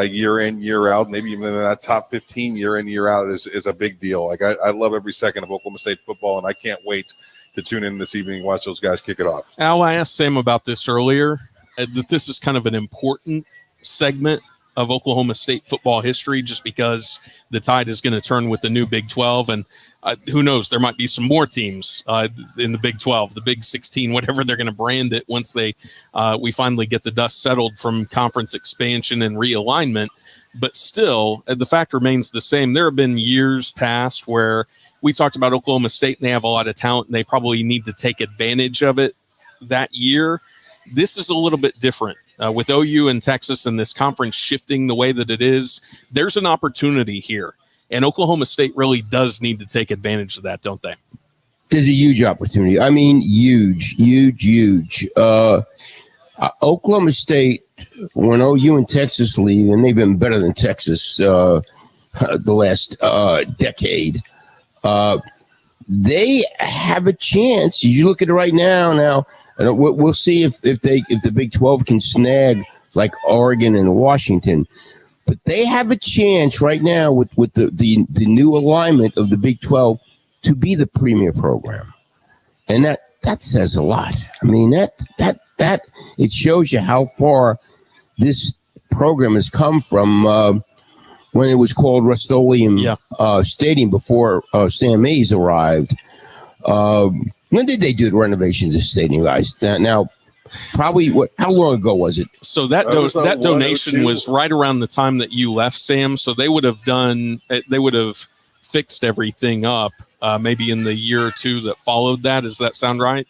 year in, year out, maybe even in that top 15 year in, year out is a big deal. Like I love every second of Oklahoma State football, and I can't wait to tune in this evening and watch those guys kick it off. Al, I asked Sam about this earlier, that this is kind of an important segment of Oklahoma State football history, just because the tide is going to turn with the new Big 12. And who knows, there might be some more teams in the Big 12, the Big 16, whatever they're going to brand it once we finally get the dust settled from conference expansion and realignment. But still, the fact remains the same. There have been years past where we talked about Oklahoma State, and they have a lot of talent, and they probably need to take advantage of it that year. This is a little bit different. With OU and Texas and this conference shifting the way that it is, there's an opportunity here. And Oklahoma State really does need to take advantage of that, don't they? There's a huge opportunity. I mean, huge. Oklahoma State, when OU and Texas leave, and they've been better than Texas the last decade, they have a chance. You look at it right now. We'll see if the Big 12 can snag like Oregon and Washington, but they have a chance right now with the new alignment of the Big 12 to be the premier program, and that says a lot. I mean that it shows you how far this program has come from when it was called Rust-Oleum Stadium before Sam Mays arrived. When did they do the renovations of the stadium, guys? Now probably how long ago was it? So that donation was right around the time that you left, Sam. So they would have fixed everything up maybe in the year or two that followed that. Does that sound right?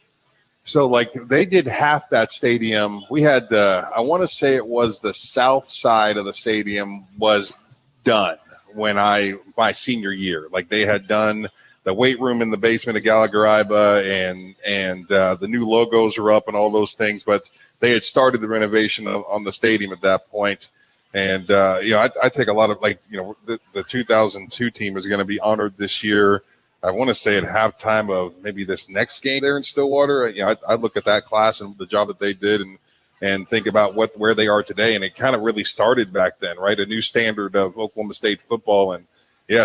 So like they did half that stadium. We had I want to say it was the south side of the stadium was done when my senior year. Like they had done the weight room in the basement of Gallagher-Iba and the new logos are up and all those things, but they had started the renovation on the stadium at that point. And, I take a lot of the 2002 team is going to be honored this year. I want to say at halftime of maybe this next game there in Stillwater. I look at that class and the job that they did and think about where they are today. And it kind of really started back then, right? A new standard of Oklahoma State football. And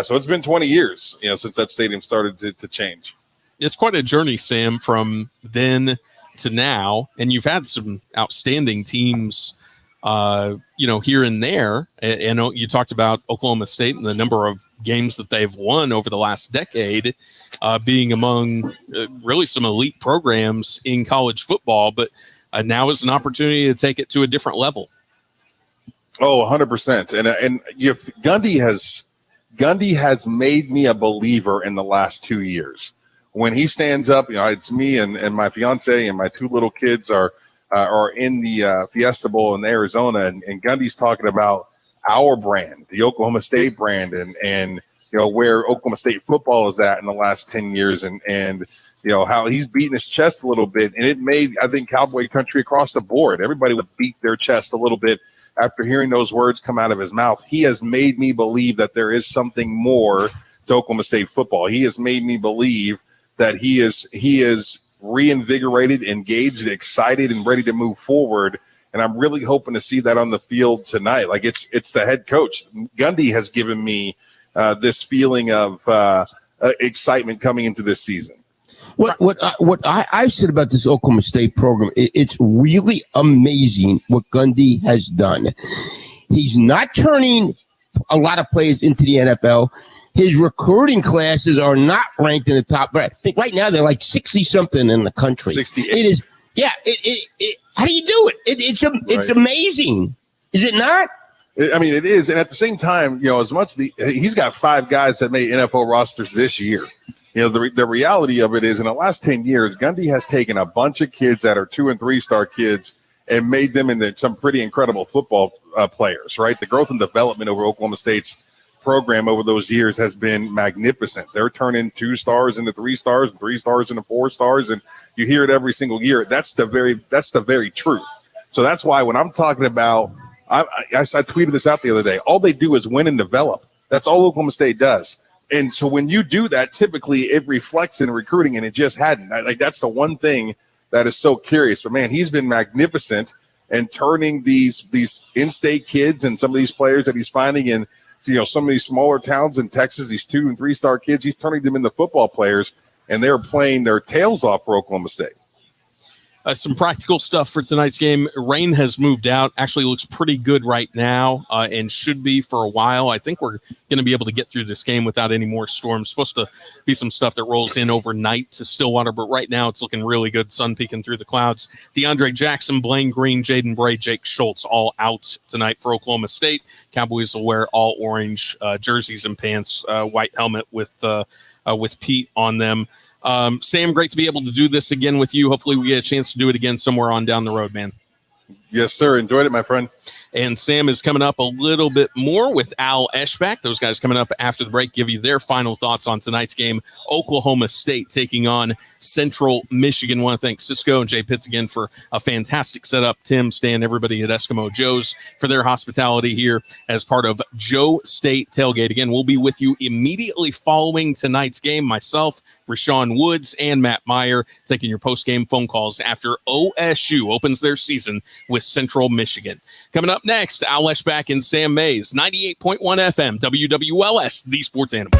so it's been 20 years, since that stadium started to change. It's quite a journey, Sam, from then to now. And you've had some outstanding teams, here and there. And you talked about Oklahoma State and the number of games that they've won over the last decade, being among really some elite programs in college football. But now is an opportunity to take it to a different level. Oh, 100%. And if Gundy has made me a believer in the last 2 years. When he stands up, it's me and my fiance and my two little kids are in the Fiesta Bowl in Arizona, and Gundy's talking about our brand, the Oklahoma State brand, and where Oklahoma State football is at in the last 10 years, and how he's beating his chest a little bit, and it made, I think, Cowboy country across the board. Everybody would beat their chest a little bit after hearing those words come out of his mouth. He has made me believe that there is something more to Oklahoma State football. He has made me believe that he is reinvigorated, engaged, excited, and ready to move forward. And I'm really hoping to see that on the field tonight. Like it's the head coach. Gundy has given me this feeling of excitement coming into this season. What I've said about this Oklahoma State program, it's really amazing what Gundy has done. He's not turning a lot of players into the NFL. His recruiting classes are not ranked in the top. I think right now they're like 60-something in the country. 68. It is, how do you do it? It's amazing. Is it not? I mean, it is. And at the same time, as much he's got 5 guys that made NFL rosters this year. The reality of it is in the last 10 years, Gundy has taken a bunch of kids that are 2- and 3-star kids and made them into some pretty incredible football players, right? The growth and development over Oklahoma State's program over those years has been magnificent. They're turning 2 stars into 3 stars, and 3 stars into 4 stars, and you hear it every single year. That's the very truth. So that's why when I'm talking about, I tweeted this out the other day, all they do is win and develop. That's all Oklahoma State does. And so when you do that, typically it reflects in recruiting, and it just hadn't. Like, that's the one thing that is so curious. But man, he's been magnificent and turning these in-state kids and some of these players that he's finding in, some of these smaller towns in Texas, these 2- and 3-star kids, he's turning them into football players, and they're playing their tails off for Oklahoma State. Some practical stuff for tonight's game. Rain has moved out. Actually looks pretty good right now, and should be for a while. I think we're going to be able to get through this game without any more storms. Supposed to be some stuff that rolls in overnight to Stillwater, but right now it's looking really good. Sun peeking through the clouds. DeAndre Jackson, Blaine Green, Jaden Bray, Jake Schultz all out tonight for Oklahoma State. Cowboys will wear all orange jerseys and pants, white helmet with Pete on them. Sam, great to be able to do this again with you. Hopefully we get a chance to do it again somewhere on down the road, man. Yes, sir. Enjoyed it, my friend. And Sam is coming up a little bit more with Al Eschbach. Those guys coming up after the break give you their final thoughts on tonight's game. Oklahoma State taking on Central Michigan. I want to thank Cisco and Jay Pitts again for a fantastic setup. Tim, Stan, everybody at Eskimo Joe's for their hospitality here as part of Joe State Tailgate. Again, we'll be with you immediately following tonight's game. Myself, Rashawn Woods, and Matt Meyer taking your post-game phone calls after OSU opens their season with Central Michigan. Coming up next, Al Eschbach and Sam Mays, 98.1 FM, WWLS, the Sports Animal.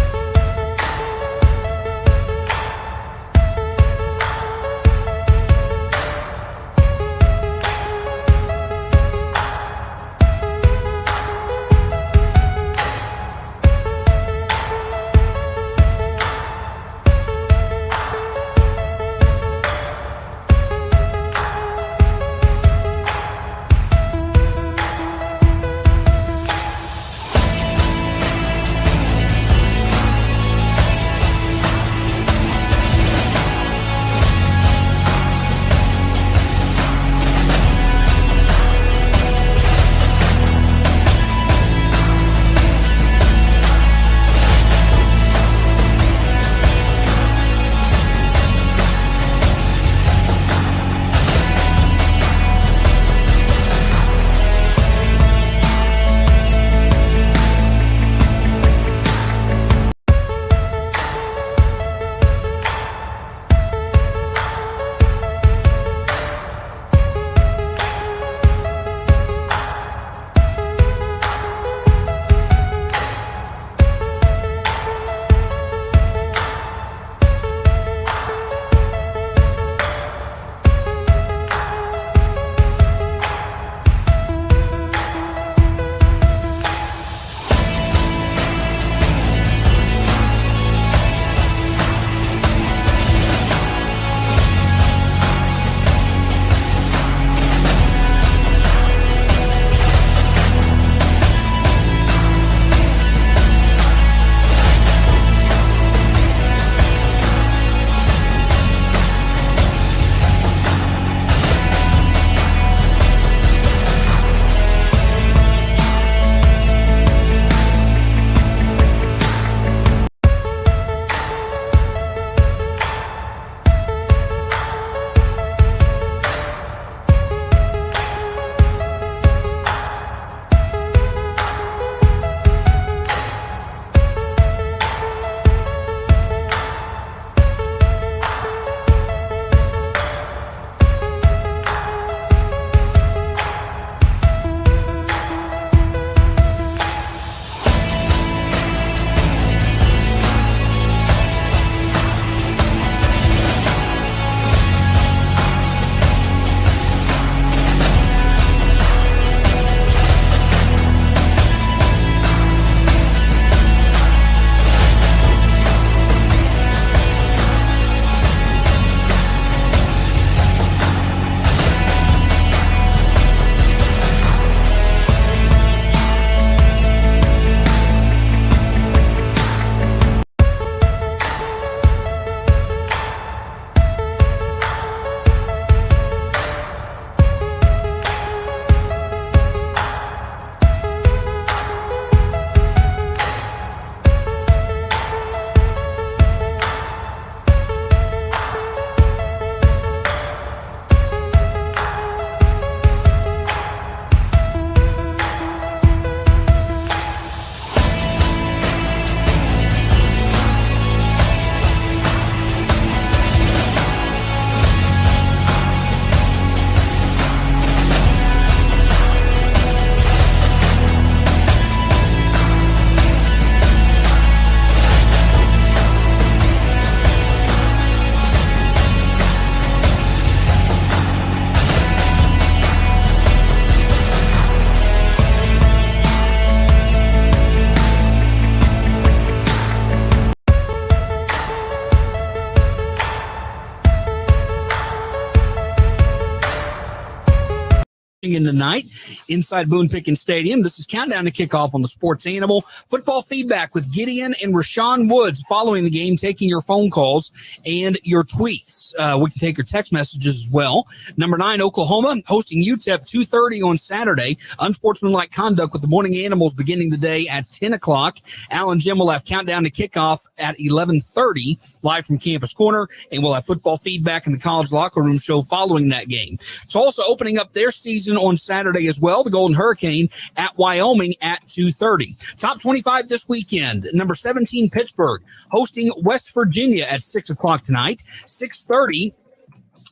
Michigan tonight inside Boone Pickens Stadium. This is Countdown to Kickoff on the Sports Animal. Football feedback with Gideon and Rashawn Woods following the game, taking your phone calls and your tweets. We can take your text messages as well. Number 9, Oklahoma, hosting UTEP 2:30 on Saturday. Unsportsmanlike conduct with the Morning Animals beginning the day at 10 o'clock. Al and Jim will have Countdown to Kickoff at 11:30 live from Campus Corner, and we'll have football feedback in the College Locker Room show following that game. Tulsa opening up their season on Saturday as well. The Golden Hurricane at Wyoming at 2:30. Top 25 this weekend. Number 17, Pittsburgh, hosting West Virginia at 6 o'clock tonight. 6:30.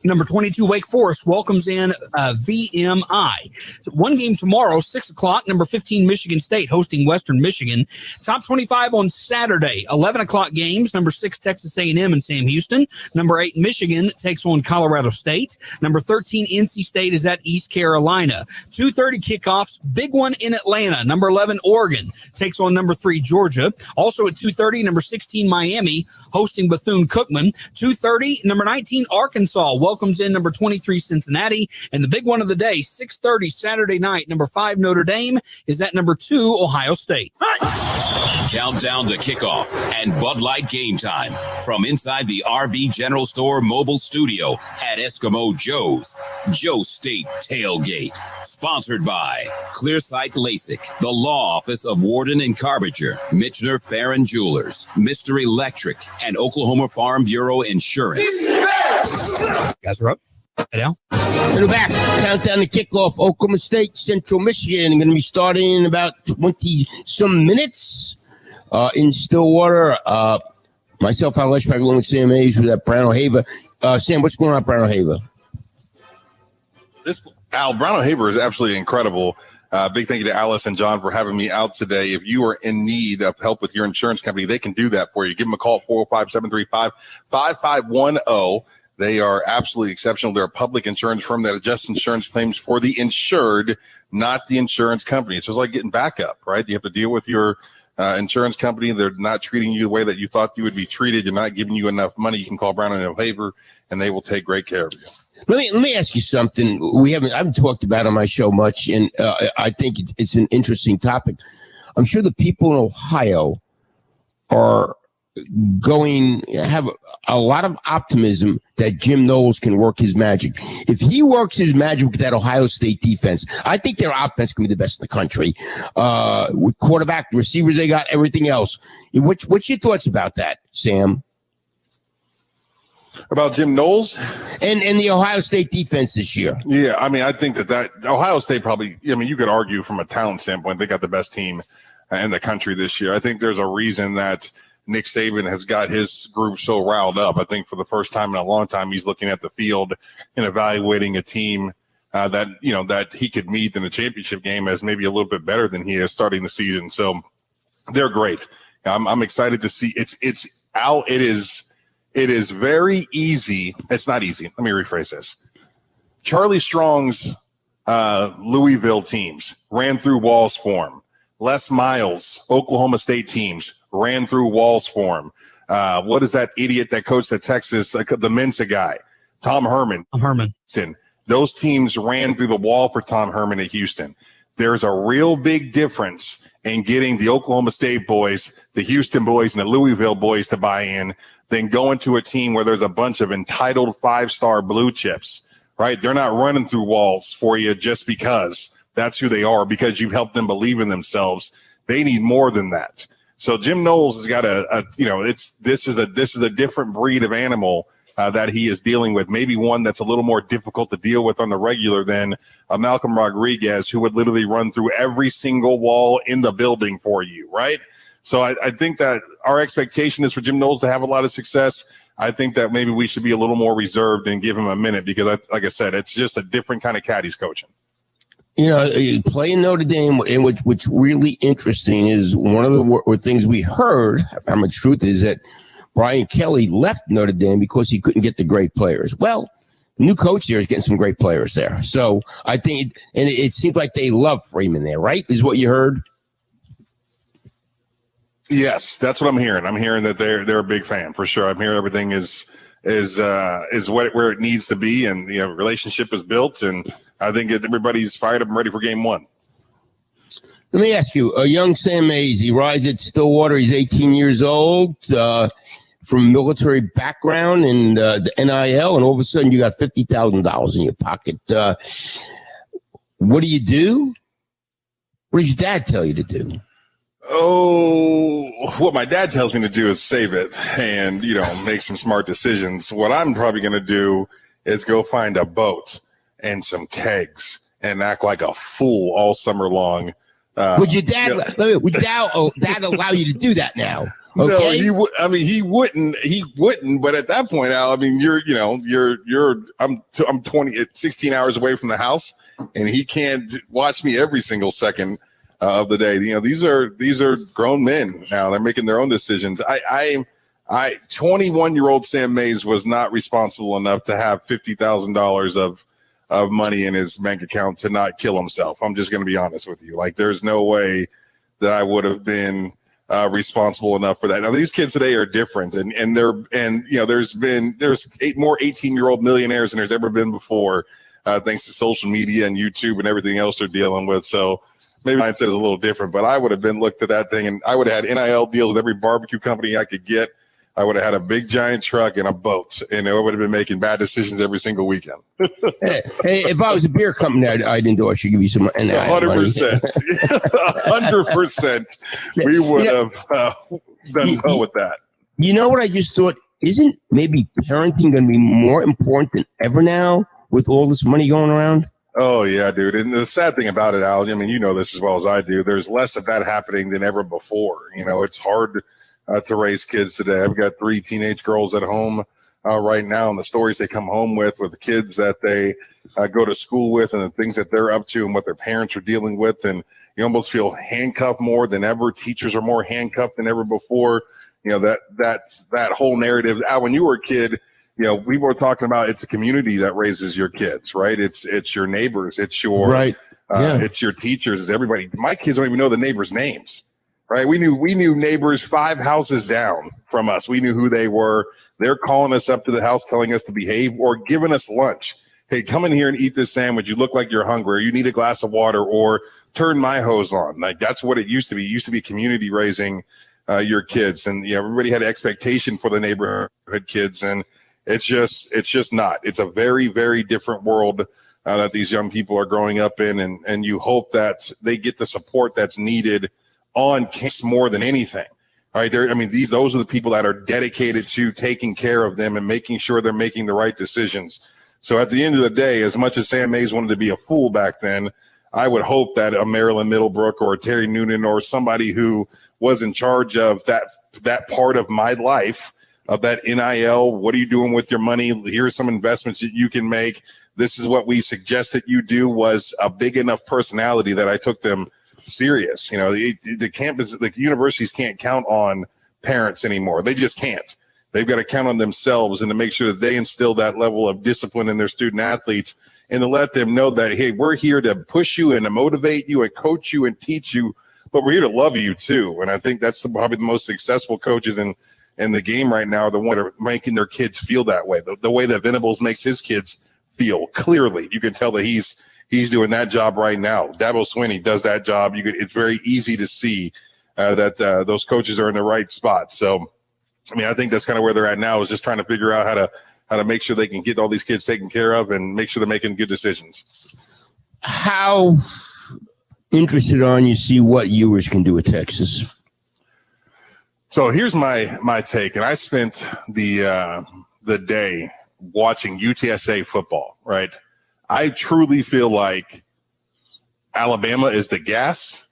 Number 22, Wake Forest welcomes in VMI. One game tomorrow, 6 o'clock. Number 15, Michigan State hosting Western Michigan. Top 25 on Saturday, 11 o'clock games. Number 6, Texas A&M and Sam Houston. Number 8, Michigan takes on Colorado State. Number 13, NC State is at East Carolina. 2:30 kickoffs, big one in Atlanta. Number 11, Oregon takes on number 3, Georgia. Also at 2:30, number 16, Miami hosting Bethune-Cookman. 2:30, number 19, Arkansas welcomes in number 23, Cincinnati. And the big one of the day, 6:30 Saturday night, number 5, Notre Dame is at number 2, Ohio State. Countdown to Kickoff and Bud Light Game Time from inside the RV General Store mobile studio at Eskimo Joe's, Joe State Tailgate. Sponsored by Clearsight LASIK, the Law Office of Warden and Carbinger, Michener Farron Jewelers, Mr. Electric, and Oklahoma Farm Bureau Insurance. Guys are up. Hey, Al. And we're back. Countdown to Kickoff, Oklahoma State, Central Michigan. Going to be starting in about 20-some minutes in Stillwater. Myself, Al Leschpack, along with Sam Mays, with that Brown O'Haver. Sam, what's going on at Brown O'Haver? Brown O'Haver is absolutely incredible. Big thank you to Alice and John for having me out today. If you are in need of help with your insurance company, they can do that for you. Give them a call at 405-735-5510. They are absolutely exceptional. They're a public insurance firm that adjusts insurance claims for the insured, not the insurance company. So it's like getting backup, right? You have to deal with your insurance company. They're not treating you the way that you thought you would be treated. You're not giving you enough money. You can call Brown and O'Haver, and they will take great care of you. Let me ask you something. I haven't talked about on my show much, and I think it's an interesting topic. I'm sure the people in Ohio are have a lot of optimism that Jim Knowles can work his magic. If he works his magic with that Ohio State defense, I think their offense can be the best in the country. With quarterback, receivers they got, everything else. What's your thoughts about that, Sam? About Jim Knowles? And the Ohio State defense this year. Yeah, I mean, I think that Ohio State probably, I mean, you could argue from a talent standpoint, they got the best team in the country this year. I think there's a reason that Nick Saban has got his group so riled up. I think for the first time in a long time, he's looking at the field and evaluating a team that he could meet in the championship game as maybe a little bit better than he is starting the season. So they're great. I'm excited to see. It is very easy. It's not easy. Let me rephrase this. Charlie Strong's Louisville teams ran through walls for him. Les Miles, Oklahoma State teams ran through walls for him. What is that idiot that coached at Texas, the Mensa guy? Tom Herman. Those teams ran through the wall for Tom Herman at Houston. There's a real big difference in getting the Oklahoma State boys, the Houston boys, and the Louisville boys to buy in than going to a team where there's a bunch of entitled five-star blue chips, right? They're not running through walls for you just because that's who they are, because you've helped them believe in themselves. They need more than that. So Jim Knowles has got this is a different breed of animal that he is dealing with, maybe one that's a little more difficult to deal with on the regular than Malcolm Rodriguez, who would literally run through every single wall in the building for you, right? So I think that our expectation is for Jim Knowles to have a lot of success. I think that maybe we should be a little more reserved and give him a minute because, like I said, it's just a different kind of cat he's coaching. You know, playing Notre Dame, and what's really interesting is one of the things we heard, how much truth is that Brian Kelly left Notre Dame because he couldn't get the great players. Well, the new coach there is getting some great players there. So I think, and it seems like they love Freeman there, right? Is what you heard? Yes, that's what I'm hearing. I'm hearing that they're a big fan for sure. I'm hearing everything is where it needs to be, and relationship is built, and I think everybody's fired up and ready for game one. Let me ask you, a young Sam Mays, he rides at Stillwater. He's 18 years old, from military background and the NIL, and all of a sudden you got $50,000 in your pocket. What do you do? What does your dad tell you to do? Oh, what my dad tells me to do is save it and, make some smart decisions. What I'm probably going to do is go find a boat and some kegs and act like a fool all summer long. Would your dad dad allow you to do that now? No, Okay? he wouldn't. But at that point, Al, I'm 16 hours away from the house, and he can't watch me every single second of the day. These are grown men now. They're making their own decisions. 21-year-old Sam Mays was not responsible enough to have $50,000 of money in his bank account to not kill himself. I'm just going to be honest with you. Like, there's no way that I would have been responsible enough for that. Now, these kids today are different, and there's more 18-year-old millionaires than there's ever been before, thanks to social media and YouTube and everything else they're dealing with. So maybe my mindset is a little different, but I would have been looked at that thing, and I would have had NIL deals with every barbecue company I could get. I would have had a big giant truck and a boat, and I would have been making bad decisions every single weekend. hey, if I was a beer company, I'd endorse you, give you some 100%. 100%. We would have done well with that. You know what I just thought? Isn't maybe parenting going to be more important than ever now with all this money going around? Oh, yeah, dude. And the sad thing about it, Al, you know this as well as I do, there's less of that happening than ever before. It's hard to raise kids today. I've got 3 teenage girls at home right now, and the stories they come home with the kids that they go to school with and the things that they're up to and what their parents are dealing with. And you almost feel handcuffed more than ever. Teachers are more handcuffed than ever before. That's that whole narrative. Al, when you were a kid, we were talking about it's a community that raises your kids, right? It's your neighbors. It's your, right. It's your teachers. It's everybody. My kids don't even know the neighbors' names. Right. We knew neighbors 5 houses down from us. We knew who they were. They're calling us up to the house, telling us to behave or giving us lunch. Hey, come in here and eat this sandwich. You look like you're hungry. Or you need a glass of water, or turn my hose on. Like, that's what it used to be. It used to be community raising your kids. And everybody had expectation for the neighborhood kids. And it's just not. It's a very, very different world that these young people are growing up in. And you hope that they get the support that's needed on case more than anything. All right. Those are the people that are dedicated to taking care of them and making sure they're making the right decisions. So at the end of the day, as much as Sam Mays wanted to be a fool back then, I would hope that a Marilyn Middlebrook or a Terry Noonan or somebody who was in charge of that part of my life, of that NIL, what are you doing with your money? Here's some investments that you can make. This is what we suggest that you do, was a big enough personality that I took them serious. The campus, the universities can't count on parents anymore. They just can't. They've got to count on themselves and to make sure that they instill that level of discipline in their student athletes and to let them know that, hey, we're here to push you and to motivate you and coach you and teach you, but we're here to love you too. And I think that's probably the most successful coaches in the game right now are the ones that are making their kids feel that way. The way that Venables makes his kids feel, clearly, you can tell that he's doing that job right now. Dabo Swinney does that job. It's very easy to see that those coaches are in the right spot. So, I think that's kind of where they're at now, is just trying to figure out how to make sure they can get all these kids taken care of and make sure they're making good decisions. How interested are you see what Ewers can do with Texas? So here's my take, and I spent the day watching UTSA football, right? I truly feel like Alabama is the gas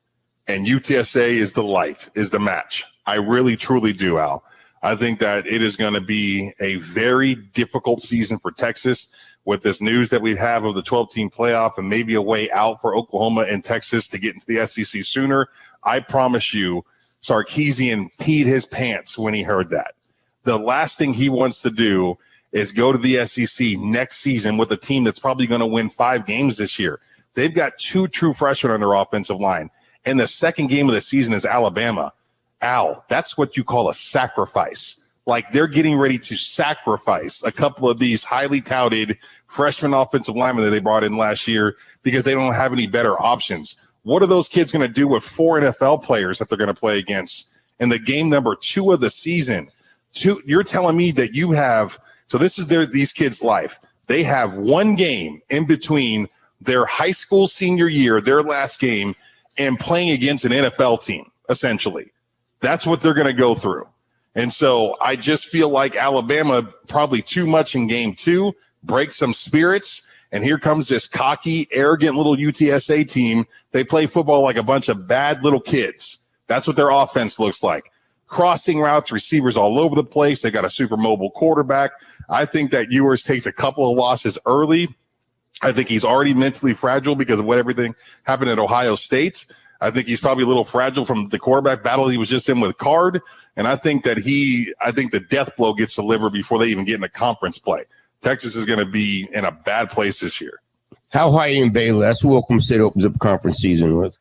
and UTSA is the light, is the match. I really, truly do, Al. I think that it is going to be a very difficult season for Texas with this news that we have of the 12-team playoff and maybe a way out for Oklahoma and Texas to get into the SEC sooner. I promise you, Sarkisian peed his pants when he heard that. The last thing he wants to do is go to the SEC next season with a team that's probably going to win 5 games this year. They've got 2 true freshmen on their offensive line, and the second game of the season is Alabama. Al, that's what you call a sacrifice. like they're getting ready to sacrifice a couple of these highly touted freshman offensive linemen that they brought in last year because they don't have any better options. What are those kids going to do with 4 NFL players that they're going to play against in the game number 2 of the season? You're telling me that you have – so this is these kids' life. They have one game in between their high school senior year, their last game, and playing against an NFL team, essentially. That's what they're going to go through. And so I just feel like Alabama probably too much in game 2, break some spirits, and here comes this cocky, arrogant little UTSA team. They play football like a bunch of bad little kids. That's what their offense looks like. Crossing routes, receivers all over the place. They got a super mobile quarterback. I think that Ewers takes a couple of losses early. I think he's already mentally fragile because of what everything happened at Ohio State. I think he's probably a little fragile from the quarterback battle he was just in with Card. And I think that the death blow gets delivered before they even get into conference play. Texas is going to be in a bad place this year. How high in Baylor? That's who Oklahoma State opens up conference season with.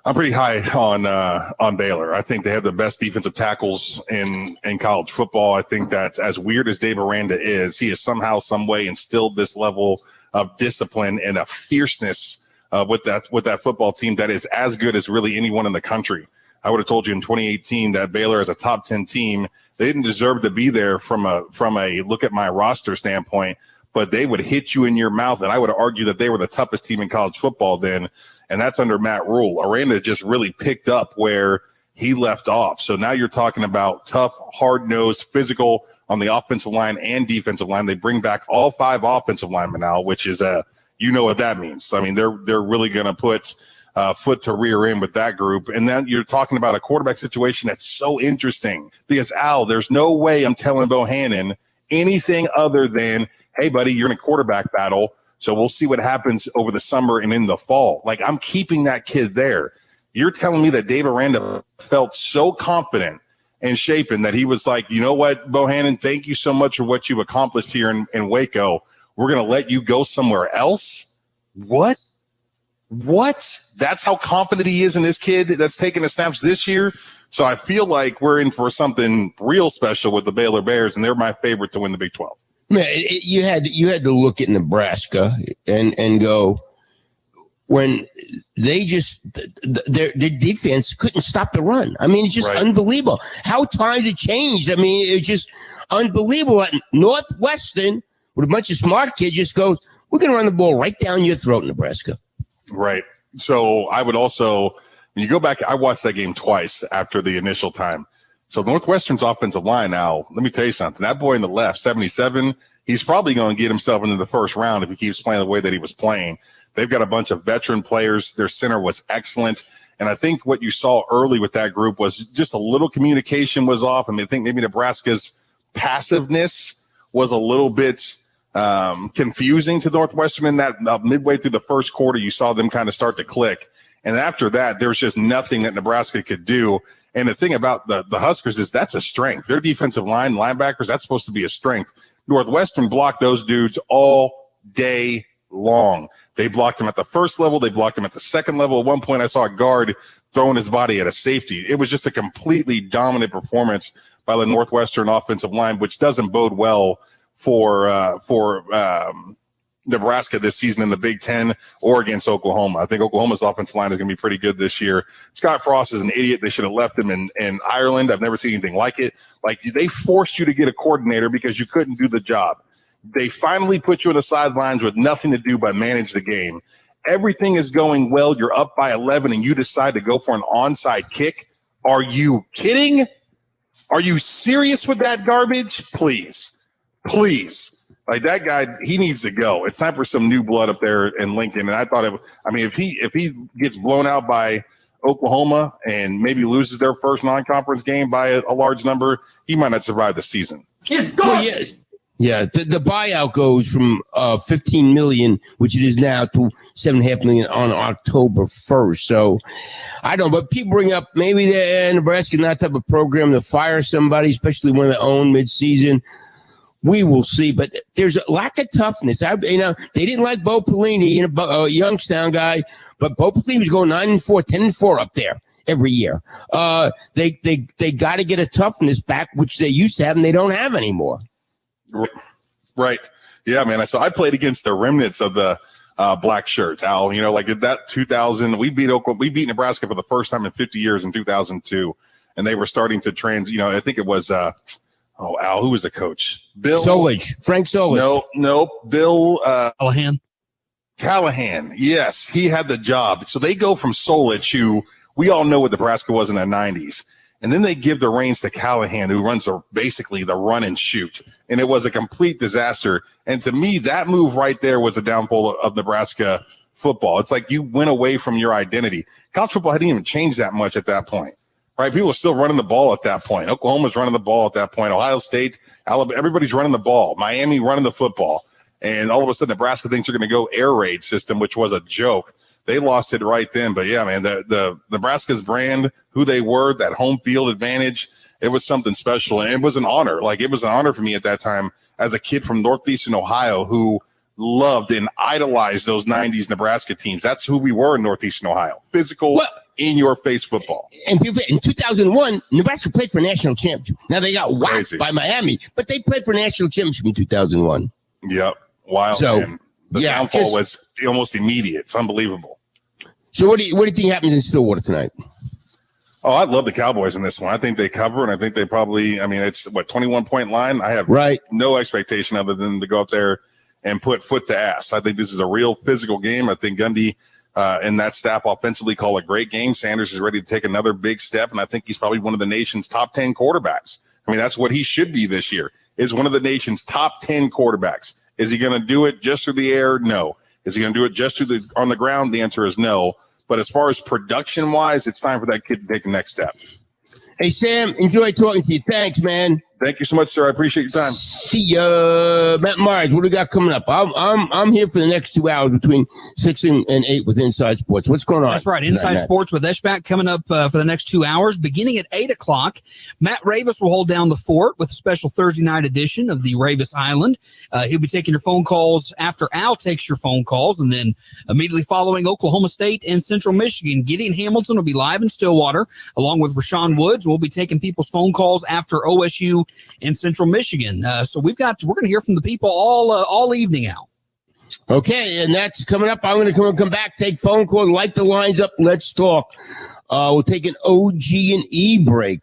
I'm pretty high on Baylor. I think they have the best defensive tackles in college football. I think that as weird as Dave Aranda is, he has somehow, some way instilled this level of discipline and a fierceness with that football team that is as good as really anyone in the country. I would have told you in 2018 that Baylor as a top 10 team, they didn't deserve to be there from a look at my roster standpoint, but they would hit you in your mouth. And I would argue that they were the toughest team in college football then. And that's under Matt Rule. Aranda just really picked up where he left off. So now you're talking about tough, hard-nosed, physical on the offensive line and defensive line. They bring back all 5 offensive linemen now, which is you know what that means. I mean, they're really going to put foot to rear end with that group. And then you're talking about a quarterback situation that's so interesting because, Al, there's no way I'm telling Bohannon anything other than, hey, buddy, you're in a quarterback battle. So we'll see what happens over the summer and in the fall. Like, I'm keeping that kid there. You're telling me that Dave Aranda felt so confident and Shapen that he was like, you know what, Bohannon, thank you so much for what you've accomplished here in Waco. We're going to let you go somewhere else? What? That's how confident he is in this kid that's taking the snaps this year? So I feel like we're in for something real special with the Baylor Bears, and they're my favorite to win the Big 12. Man, you had to look at Nebraska and go, when they just their defense couldn't stop the run. I mean, it's just unbelievable how times it changed. I mean, it's just unbelievable. Northwestern, with a bunch of smart kids, just goes, we're going to run the ball right down your throat, Nebraska. Right. So I would also, when you go back, I watched that game twice after the initial time. So Northwestern's offensive line now, let me tell you something. That boy in the left, 77, he's probably going to get himself into the first round if he keeps playing the way that he was playing. They've got a bunch of veteran players. Their center was excellent. And I think what you saw early with that group was just a little communication was off. I mean, I think maybe Nebraska's passiveness was a little bit confusing to Northwestern in that midway through the first quarter, you saw them kind of start to click. And after that, there was just nothing that Nebraska could do. And the thing about the Huskers is that's a strength. Their defensive line, linebackers, that's supposed to be a strength. Northwestern blocked those dudes all day long. They blocked them at the first level. They blocked them at the second level. At one point, I saw a guard throwing his body at a safety. It was just a completely dominant performance by the Northwestern offensive line, which doesn't bode well for Nebraska this season in the Big Ten or against Oklahoma. I think Oklahoma's offensive line is going to be pretty good this year. Scott Frost is an idiot. They should have left him in Ireland. I've never seen anything like it. Like, they forced you to get a coordinator because you couldn't do the job. They finally put you on the sidelines with nothing to do but manage the game. Everything is going well. You're up by 11 and you decide to go for an onside kick. Are you kidding? Are you serious with that garbage? Please. Like, that guy, he needs to go. It's time for some new blood up there in Lincoln. And I thought, if he gets blown out by Oklahoma and maybe loses their first non-conference game by a large number, he might not survive the season. Well, yeah. The buyout goes from $15 million, which it is now, to $7.5 million on October 1st. So I don't know, but people bring up maybe Nebraska not to have a program to fire somebody, especially one of their own midseason. We will see, but there's a lack of toughness. They didn't like Bo Pelini, a Youngstown guy, but Bo Pelini was going 9-4, 10-4 up there. every year. They got to get a toughness back, which they used to have and they don't have anymore. Right. Yeah, man. So I played against the remnants of the black shirts, Al. You know, like at that 2000, we beat Nebraska for the first time in 50 years in 2002, and they were starting to I think it was Al, who was the coach? Bill Solich, Frank Solich. No, Bill Callahan. Yes, he had the job. So they go from Solich, who we all know what Nebraska was in the 90s. And then they give the reins to Callahan, who runs basically the run and shoot. And it was a complete disaster. And to me, that move right there was the downfall of Nebraska football. It's like you went away from your identity. College football hadn't even changed that much at that point, right? People were still running the ball at that point. Oklahoma's running the ball at that point. Ohio State, Alabama, everybody's running the ball. Miami running the football. And all of a sudden, Nebraska thinks they're going to go air raid system, which was a joke. They lost it right then. But, yeah, man, the Nebraska's brand, who they were, that home field advantage, it was something special. And it was an honor. Like, it was an honor for me at that time as a kid from northeastern Ohio who loved and idolized those 90s Nebraska teams. That's who we were in northeastern Ohio. Physical, in-your-face football. And in 2001, Nebraska played for a national championship. Now, they got whacked by Miami, but they played for a national championship in 2001. Yep. Wild, so, man. The downfall was almost immediate. It's unbelievable. So what do you think happens in Stillwater tonight? Oh, I love the Cowboys in this one. I think they cover, and I think they probably, it's 21-point line. I have no expectation other than to go out there and put foot to ass. I think this is a real physical game. I think Gundy and that staff offensively call a great game. Sanders is ready to take another big step, and I think he's probably one of the nation's top 10 quarterbacks. I mean, that's what he should be this year, is one of the nation's top 10 quarterbacks. Is he going to do it just through the air? No. Is he going to do it just on the ground? The answer is no. But as far as production-wise, it's time for that kid to take the next step. Hey, Sam, enjoy talking to you. Thanks, man. Thank you so much, sir. I appreciate your time. See ya. Matt Myers, what do we got coming up? I'm here for the next 2 hours between 6 and 8 with Inside Sports. What's going on? That's right. Inside Sports with Eshbach coming up for the next 2 hours. Beginning at 8 o'clock, Matt Ravis will hold down the fort with a special Thursday night edition of the Ravis Island. He'll be taking your phone calls after Al takes your phone calls, and then immediately following Oklahoma State and Central Michigan, Gideon Hamilton will be live in Stillwater, along with Rashawn Woods. We'll be taking people's phone calls after OSU and Central Michigan. So we're going to hear from the people all evening out. Okay, and that's coming up. I'm going to come back, take phone call, light the lines up. Let's talk. We'll take an OG&E break.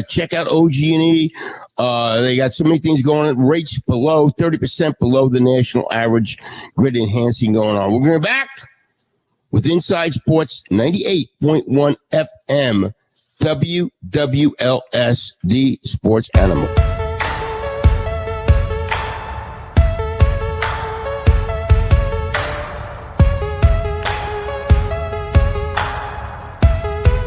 Check out OG&E. They got so many things going on. Rates below 30% below the national average. Grid enhancing going on. We're going to be back with Inside Sports 98.1 FM. WWLS, the sports animal.